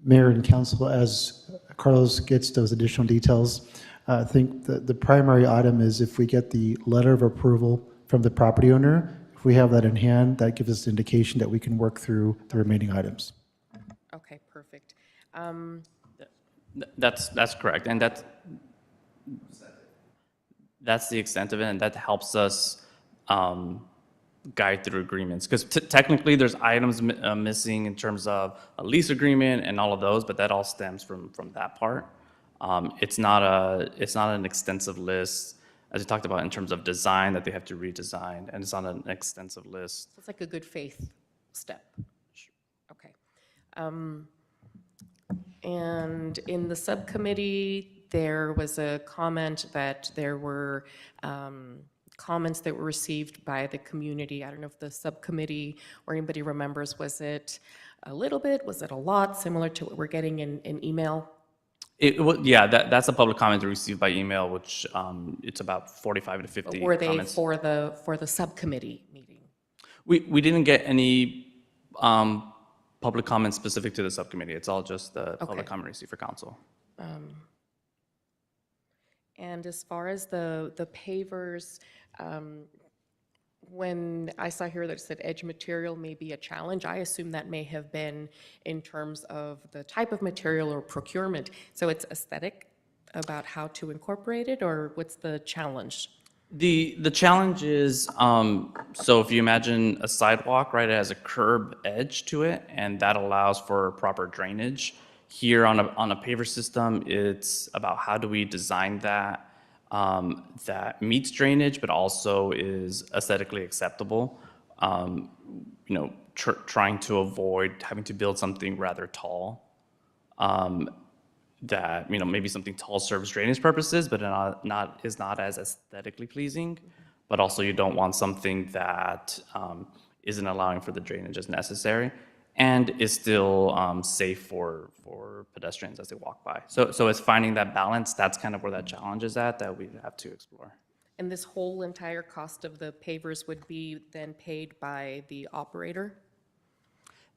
Mayor and council, as Carlos gets those additional details, I think the primary item is if we get the letter of approval from the property owner, if we have that in hand, that gives us an indication that we can work through the remaining items. Okay, perfect. That's correct, and that's the extent of it, and that helps us guide through agreements. Because technically, there's items missing in terms of a lease agreement and all of those, but that all stems from that part. It's not an extensive list, as we talked about in terms of design that they have to redesign, and it's not an extensive list. It's like a good faith step. Okay. And in the subcommittee, there was a comment that there were comments that were received by the community. I don't know if the subcommittee or anybody remembers, was it a little bit, was it a lot, similar to what we're getting in email? Yeah, that's a public comment received by email, which it's about 45 to 50 Were they comments. for the subcommittee meeting? We didn't get any public comments specific to the subcommittee. It's all just the public comment received for council. And as far as the pavers, when I saw here that it said edge material may be a challenge, I assume that may have been in terms of the type of material or procurement. So it's aesthetic about how to incorporate it, or what's the challenge? The challenge is, so if you imagine a sidewalk, right, it has a curb edge to it, and that allows for proper drainage. Here on a paver system, it's about how do we design that that meets drainage, but also is aesthetically acceptable. Trying to avoid having to build something rather tall. That maybe something tall serves drainage purposes, but is not as aesthetically pleasing. But also, you don't want something that isn't allowing for the drainage as necessary, and is still safe for pedestrians as they walk by. So it's finding that balance. That's kind of where that challenge is at, that we have to explore. And this whole entire cost of the pavers would be then paid by the operator?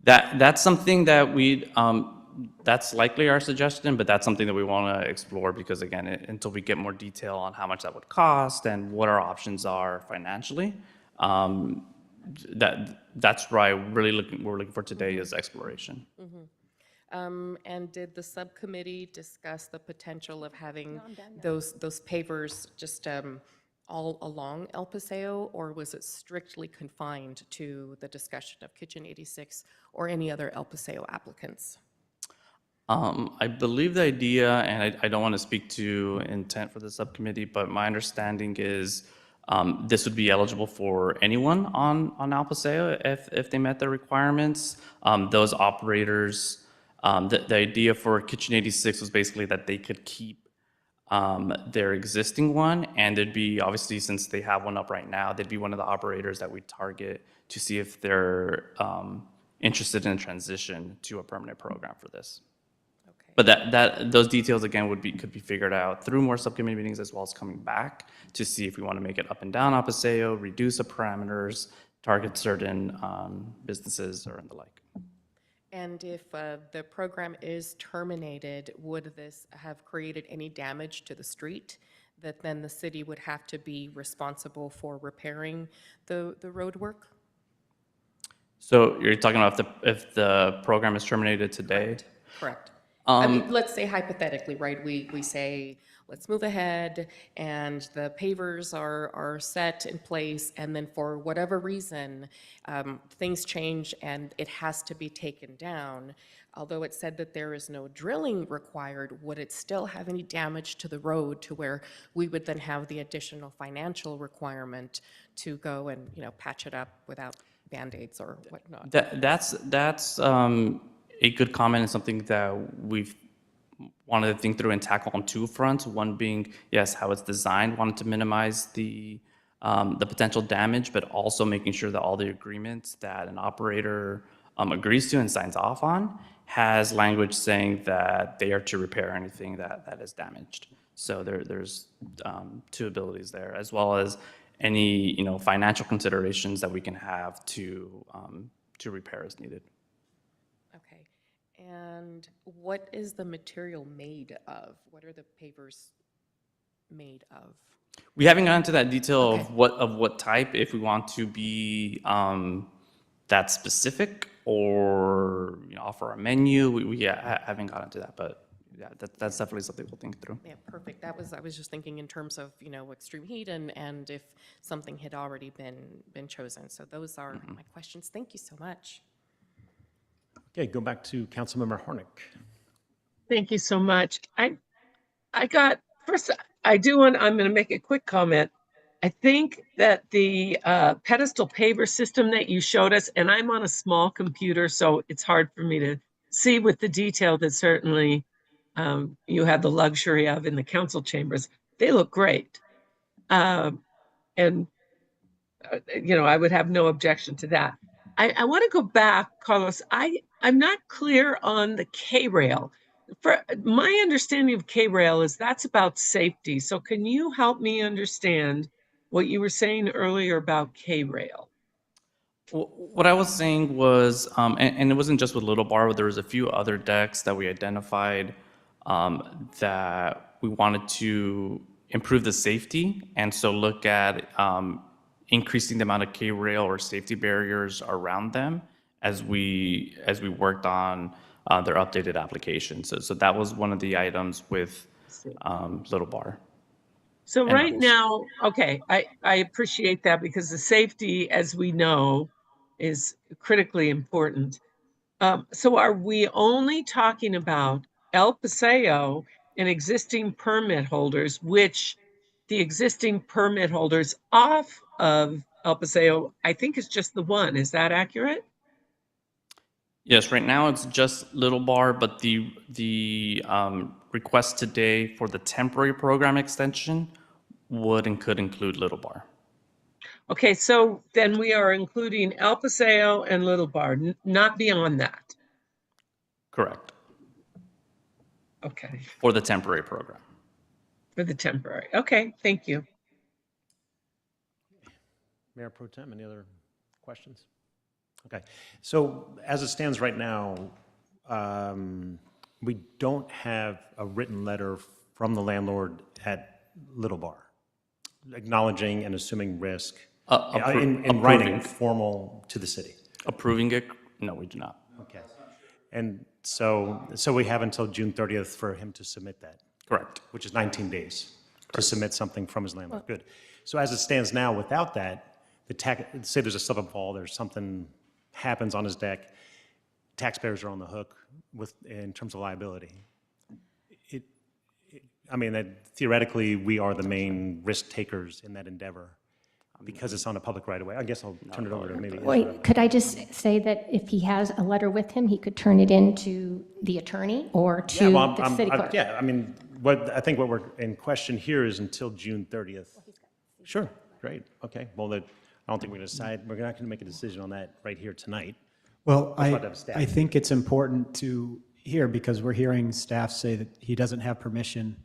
That's something that that's likely our suggestion, but that's something that we want to explore, because again, until we get more detail on how much that would cost and what our options are financially, that's why we're looking for today is exploration. And did the subcommittee discuss the potential of having those pavers just all along El Paseo, or was it strictly confined to the discussion of Kitchen 86 or any other El Paseo applicants? I believe the idea, and I don't want to speak to intent for the subcommittee, but my understanding is this would be eligible for anyone on El Paseo if they met the requirements. Those operators, the idea for Kitchen 86 was basically that they could keep their existing one, and there'd be, obviously, since they have one up right now, they'd be one of the operators that we target to see if they're interested in a transition to a permanent program for this. But those details, again, could be figured out through more subcommittee meetings, as well as coming back to see if we want to make it up and down El Paseo, reduce the parameters, target certain businesses or the like. And if the program is terminated, would this have created any damage to the street that then the city would have to be responsible for repairing the road work? So you're talking about if the program is terminated today? Correct. I mean, let's say hypothetically, right, we say, let's move ahead, and the pavers are set in place, and then for whatever reason, things change and it has to be taken down. Although it said that there is no drilling required, would it still have any damage to the road to where we would then have the additional financial requirement to go and, patch it up without Band-Aids or whatnot? That's a good comment, and something that we've wanted to think through and tackle on two fronts. One being, yes, how it's designed, wanted to minimize the potential damage, but also making sure that all the agreements that an operator agrees to and signs off on has language saying that they are to repair anything that is damaged. So there's two abilities there, as well as any financial considerations that we can have to repair as needed. Okay. And what is the material made of? What are the pavers made of? We haven't gotten into that detail of what type, if we want to be that specific or offer a menu. We haven't gotten into that, but yeah, that's definitely something we'll think through. Yeah, perfect. I was just thinking in terms of, extreme heat and if something had already been chosen. So those are my questions. Thank you so much. Okay, go back to Councilmember Hornick. Thank you so much. I'm going to make a quick comment. I think that the pedestal paver system that you showed us, and I'm on a small computer, so it's hard for me to see with the detail that certainly you have the luxury of in the council chambers. They look great. And I would have no objection to that. I want to go back, Carlos. I'm not clear on the K-rail. For my understanding of K-rail is that's about safety. So can you help me understand what you were saying earlier about K-rail? What I was saying was, and it wasn't just with Little Bar, but there was a few other decks that we identified that we wanted to improve the safety, and so look at increasing the amount of K-rail or safety barriers around them as we worked on their updated applications. So that was one of the items with Little Bar. So right now, okay, I appreciate that because the safety, as we know, is critically important. So are we only talking about El Paseo and existing permit holders, which the existing permit holders off of El Paseo, I think is just the one. Is that accurate? Yes, right now it's just Little Bar, but the request today for the temporary program extension would and could include Little Bar. Okay, so then we are including El Paseo and Little Bar, not beyond that. Correct. Okay. For the temporary program. For the temporary. Okay, thank you. Mayor Pro Tem, any other questions? Okay, so as it stands right now, we don't have a written letter from the landlord at Little Bar acknowledging and assuming risk in writing formal to the city. Approving it? No, we do not. Okay. And so we have until June 30th for him to submit that. Correct. Which is 19 days to submit something from his landlord. Good. So as it stands now, without that, say there's a slip and fall, there's something happens on his deck, taxpayers are on the hook in terms of liability. I mean, that theoretically, we are the main risk takers in that endeavor because it's on a public right of way. I guess I'll turn it over to maybe Israel. Wait, could I just say that if he has a letter with him, he could turn it in to the attorney or to the city clerk? Yeah, I mean, I think what we're in question here is until June 30th. Sure, great, okay. Well, I don't think we're not going to make a decision on that right here tonight. Well, I think it's important to hear because we're hearing staff say that he doesn't have permission,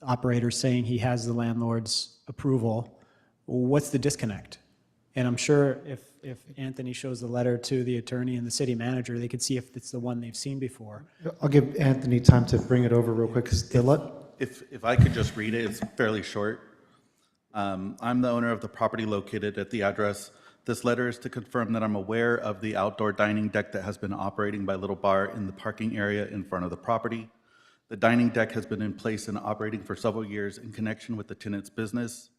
operators saying he has the landlord's approval. What's the disconnect? And I'm sure if Anthony shows the letter to the attorney and the city manager, they could see if it's the one they've seen before. I'll give Anthony time to bring it over real quick. If I could just read it, it's fairly short. I'm the owner of the property located at the address. This letter is to confirm that I'm aware of the outdoor dining deck that has been operating by Little Bar in the parking area in front of the property. The dining deck has been in place and operating for several years in connection with the tenant's business.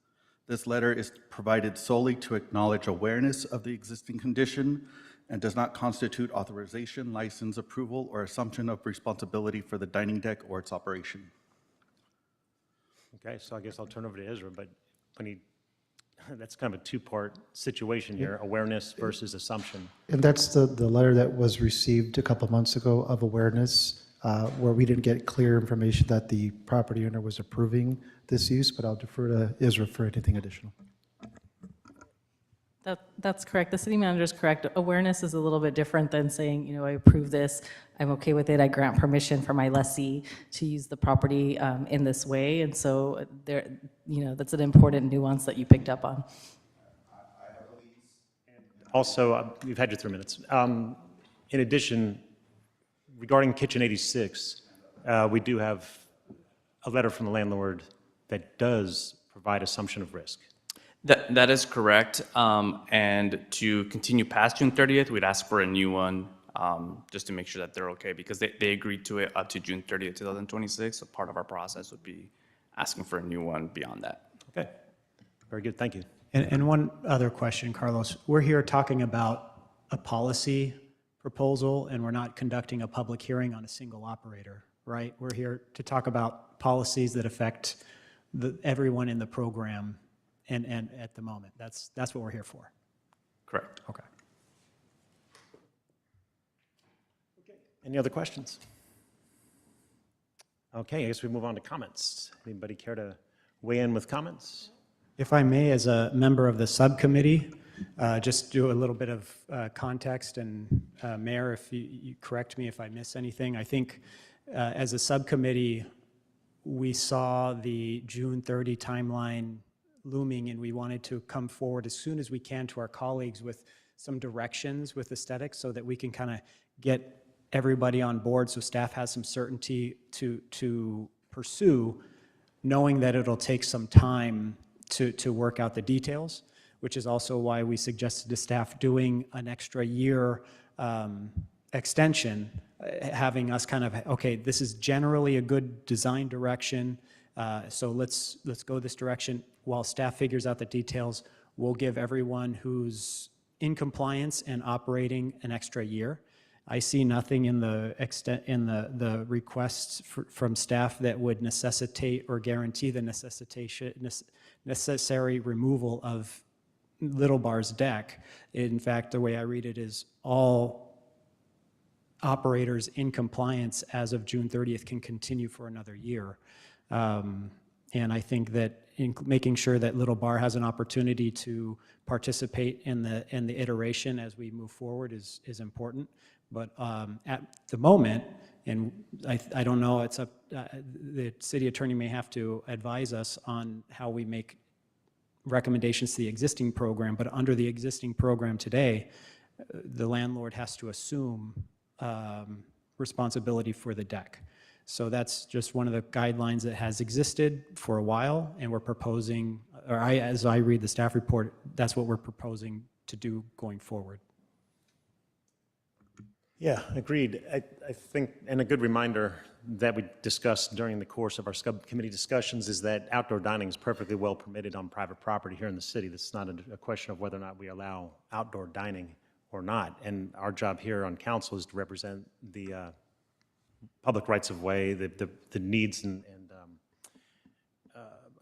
This letter is provided solely to acknowledge awareness of the existing condition and does not constitute authorization, license, approval, or assumption of responsibility for the dining deck or its operation. Okay, so I guess I'll turn over to Israel, but that's kind of a two-part situation here, awareness versus assumption. And that's the letter that was received a couple months ago of awareness, where we didn't get clear information that the property owner was approving this use, but I'll defer to Israel for anything additional. That's correct. The city manager is correct. Awareness is a little bit different than saying, I approve this, I'm okay with it, I grant permission for my lessee to use the property in this way. And so that's an important nuance that you picked up on. Also, you've had your 3 minutes. In addition, regarding Kitchen 86, we do have a letter from the landlord that does provide assumption of risk. That is correct. And to continue past June 30th, we'd ask for a new one just to make sure that they're okay, because they agreed to it up to June 30th, 2026. So part of our process would be asking for a new one beyond that. Okay, very good, thank you. And one other question, Carlos. We're here talking about a policy proposal, and we're not conducting a public hearing on a single operator, right? We're here to talk about policies that affect everyone in the program and at the moment. That's what we're here for. Correct. Okay. Any other questions? Okay, I guess we move on to comments. Anybody care to weigh in with comments? If I may, as a member of the subcommittee, just do a little bit of context, and Mayor, if you correct me if I miss anything. I think as a subcommittee, we saw the June 30 timeline looming, and we wanted to come forward as soon as we can to our colleagues with some directions with aesthetics so that we can kind of get everybody on board so staff has some certainty to pursue, knowing that it'll take some time to work out the details, which is also why we suggested to staff doing an extra year extension, having us kind of, okay, this is generally a good design direction, so let's go this direction. While staff figures out the details, we'll give everyone who's in compliance and operating an extra year. I see nothing in the requests from staff that would necessitate or guarantee the necessary removal of Little Bar's deck. In fact, the way I read it is all operators in compliance as of June 30th can continue for another year. And I think that in making sure that Little Bar has an opportunity to participate in the iteration as we move forward is important. But at the moment, and I don't know, it's up, the city attorney may have to advise us on how we make recommendations to the existing program, but under the existing program today, the landlord has to assume responsibility for the deck. So that's just one of the guidelines that has existed for a while, and we're proposing, or as I read the staff report, that's what we're proposing to do going forward. Yeah, agreed. I think, and a good reminder that we discussed during the course of our subcommittee discussions is that outdoor dining is perfectly well permitted on private property here in the city. This is not a question of whether or not we allow outdoor dining or not. And our job here on council is to represent the public rights of way, the needs and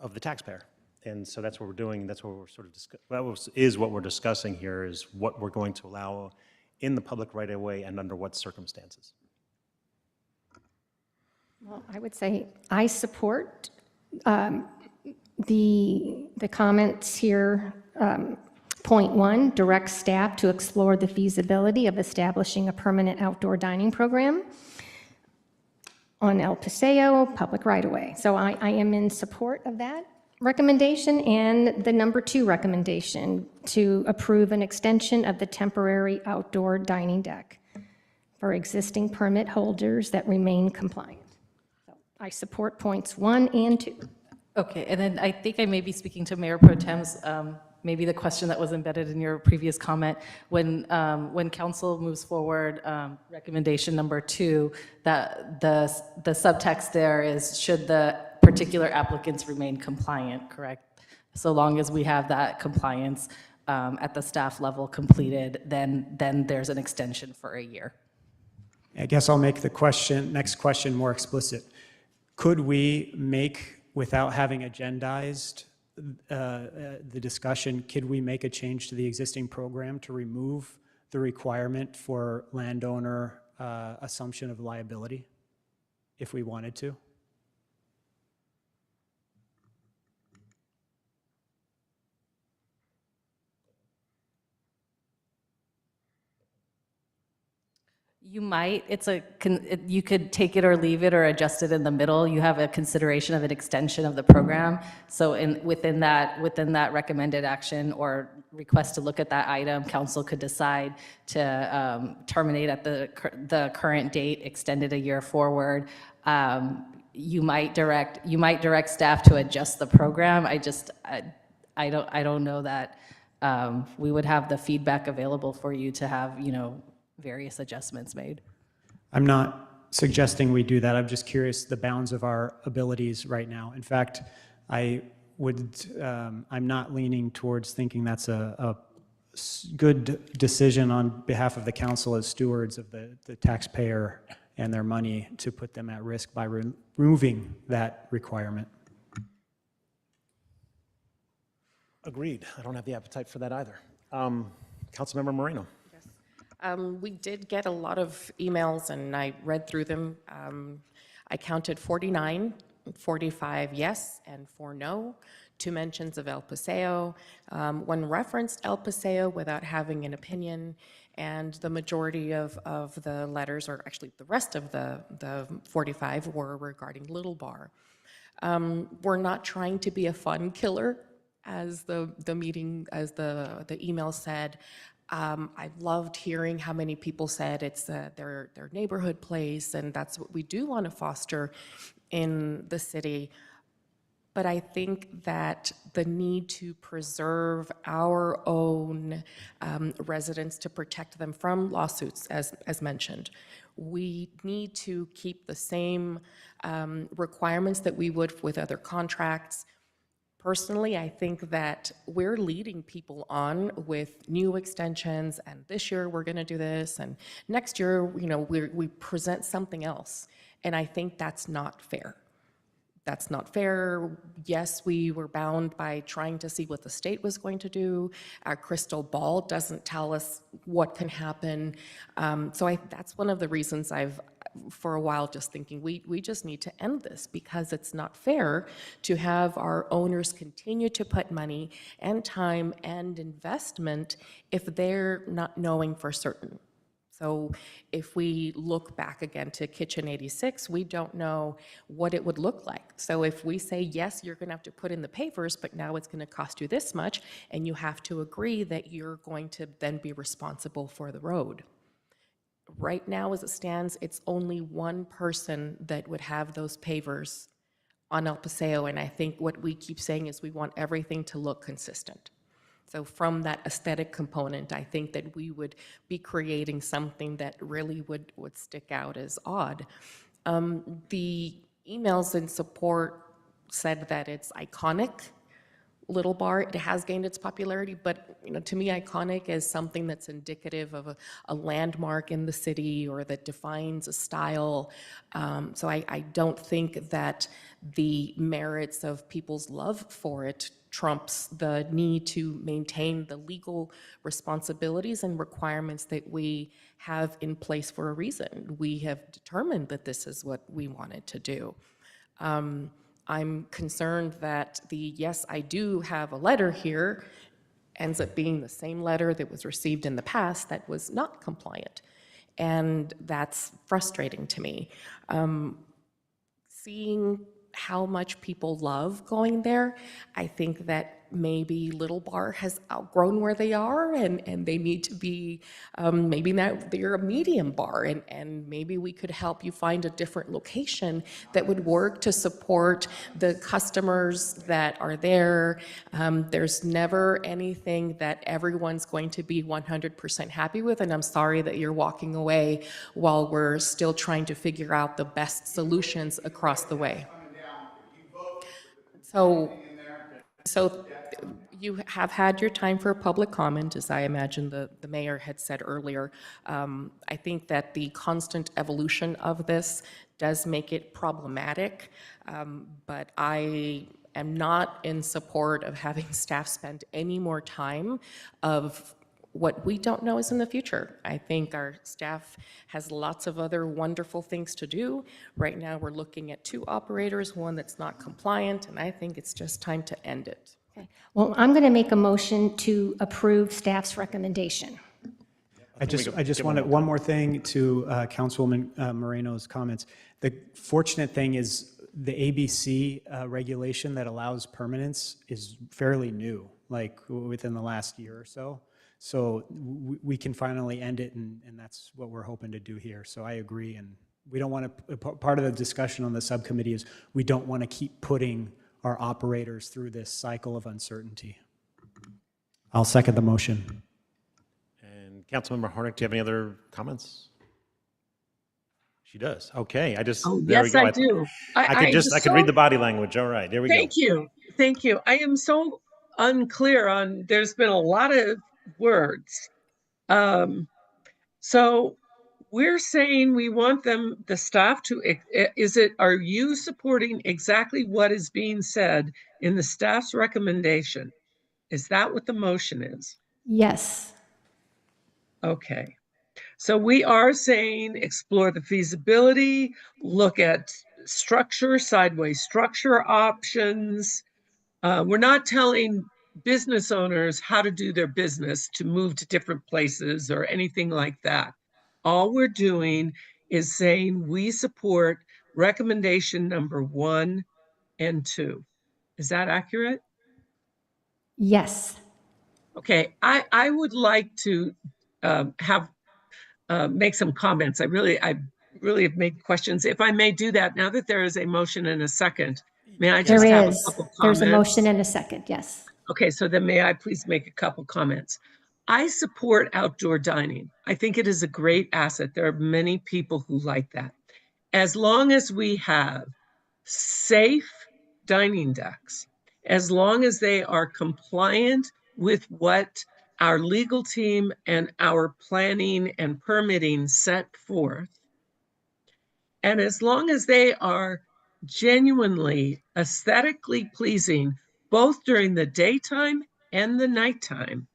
of the taxpayer. And so that's what we're doing. That's what we're sort of what we're discussing here is what we're going to allow in the public right of way and under what circumstances. Well, I would say I support the comments here. Point 1, direct staff to explore the feasibility of establishing a permanent outdoor dining program on El Paseo public right of way. So I am in support of that recommendation, and the number 2 recommendation to approve an extension of the temporary outdoor dining deck for existing permit holders that remain compliant. So I support points 1 and 2. Okay, and then I think I may be speaking to Mayor Pro Tem's, maybe the question that was embedded in your previous comment. When council moves forward, recommendation number 2, that the subtext there is, should the particular applicants remain compliant, correct? So long as we have that compliance at the staff level completed, then there's an extension for a year. I guess I'll make the next question more explicit. Could we make, without having agendized the discussion, could we make a change to the existing program to remove the requirement for landowner assumption of liability if we wanted to? You might, you could take it or leave it or adjust it in the middle. You have a consideration of an extension of the program. So within that recommended action or request to look at that item, council could decide to terminate at the current date, extend it a year forward. You might direct staff to adjust the program. I don't know that we would have the feedback available for you to have, various adjustments made. I'm not suggesting we do that. I'm just curious the bounds of our abilities right now. In fact, I'm not leaning towards thinking that's a good decision on behalf of the council as stewards of the taxpayer and their money to put them at risk by removing that requirement. Agreed. I don't have the appetite for that either. Councilmember Moreno. We did get a lot of emails, and I read through them. I counted 49, 45 yes, and 4 no. 2 mentions of El Paseo. 1 referenced El Paseo without having an opinion, and the majority of the letters, or actually the rest of the 45, were regarding Little Bar. We're not trying to be a fun killer, as the email said. I loved hearing how many people said it's their neighborhood place, and that's what we do want to foster in the city. But I think that the need to preserve our own residents, to protect them from lawsuits, as mentioned, we need to keep the same requirements that we would with other contracts. Personally, I think that we're leading people on with new extensions, and this year we're going to do this, and next year, we present something else, and I think that's not fair. That's not fair. Yes, we were bound by trying to see what the state was going to do. Our crystal ball doesn't tell us what can happen. So that's one of the reasons I've, for a while, just thinking we just need to end this, because it's not fair to have our owners continue to put money and time and investment if they're not knowing for certain. So if we look back again to Kitchen 86, we don't know what it would look like. So if we say, yes, you're going to have to put in the pavers, but now it's going to cost you this much, and you have to agree that you're going to then be responsible for the road. Right now, as it stands, it's only 1 person that would have those pavers on El Paseo, and I think what we keep saying is we want everything to look consistent. So from that aesthetic component, I think that we would be creating something that really would stick out as odd. The emails in support said that it's iconic, Little Bar. It has gained its popularity, but to me, iconic is something that's indicative of a landmark in the city, or that defines a style. So I don't think that the merits of people's love for it trumps the need to maintain the legal responsibilities and requirements that we have in place for a reason. We have determined that this is what we wanted to do. I'm concerned that yes, I do have a letter here, ends up being the same letter that was received in the past that was not compliant. And that's frustrating to me. Seeing how much people love going there, I think that maybe Little Bar has outgrown where they are, and they need to be, maybe now they're a medium bar, and maybe we could help you find a different location that would work to support the customers that are there. There's never anything that everyone's going to be 100% happy with, and I'm sorry that you're walking away while we're still trying to figure out the best solutions across the way. So you have had your time for public comment, as I imagine the mayor had said earlier. I think that the constant evolution of this does make it problematic, but I am not in support of having staff spend any more time of what we don't know is in the future. I think our staff has lots of other wonderful things to do. Right now, we're looking at 2 operators, 1 that's not compliant, and I think it's just time to end it. Okay. Well, I'm going to make a motion to approve staff's recommendation. I just wanted one more thing to Councilwoman Moreno's comments. The fortunate thing is the ABC regulation that allows permanence is fairly new, like within the last year or so. So we can finally end it, and that's what we're hoping to do here. So I agree, and we don't want to, part of the discussion on the subcommittee is we don't want to keep putting our operators through this cycle of uncertainty. I'll second the motion. And Councilmember Hornick, do you have any other comments? She does. Okay, Oh, there we yes, go. I do. I could read the body language. All right, there we go. Thank you. Thank you. I am so unclear on, there's been a lot of words. So we're saying we want them, the staff to, are you supporting exactly what is being said in the staff's recommendation? Is that what the motion is? Yes. Okay. So we are saying explore the feasibility, look at structure, sideways structure options. We're not telling business owners how to do their business to move to different places or anything like that. All we're doing is saying we support recommendation number 1 and 2. Is that accurate? Yes. Okay, I would like to make some comments. I really have made questions. If I may do that, now that there is a motion and a second, may I just have a couple comments? There's a motion and a second, yes. Okay, so then may I please make a couple comments? I support outdoor dining. I think it is a great asset. There are many people who like that. As long as we have safe dining decks, as long as they are compliant with what our legal team and our planning and permitting set forth, and as long as they are genuinely aesthetically pleasing, both during the daytime and the nighttime,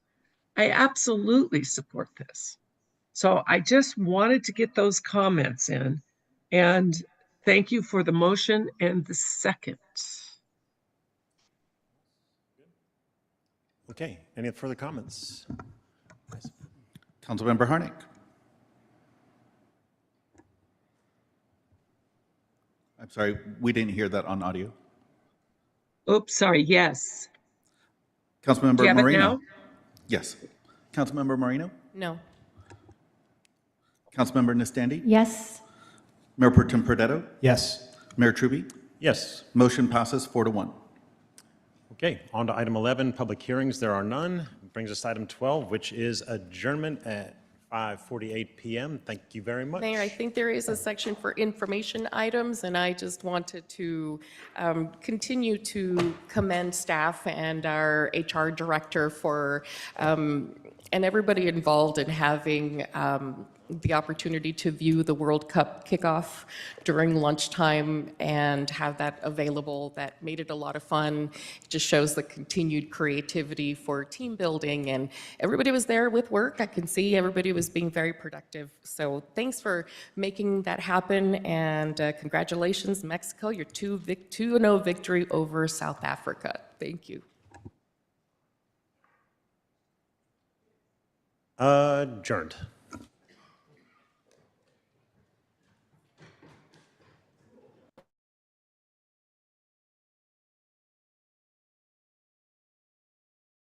I absolutely support this. So I just wanted to get those comments in, and thank you for the motion and the second. Okay, any further comments? Councilmember Harnick. I'm sorry, we didn't hear that on audio. Oops, sorry, yes. Councilmember Do you have it Moreno. now? Yes. Councilmember Moreno. No. Councilmember Nistandi. Yes. Mayor Pro Tem Perdetto. Yes. Mayor Truby. Yes. Motion passes 4-1. Okay, on to item 11, public hearings. There are none. Brings us to item 12, which is adjournment at 5:48 p.m. Thank you very much. Mayor, I think there is a section for information items, and I just wanted to continue to commend staff and our HR director for, and everybody involved in having the opportunity to view the World Cup kickoff during lunchtime and have that available. That made it a lot of fun. It just shows the continued creativity for team building, and everybody was there with work. I can see everybody was being very productive. So thanks for making that happen, and congratulations, Mexico, your 2-0 victory over South Africa. Thank you. Adjourned.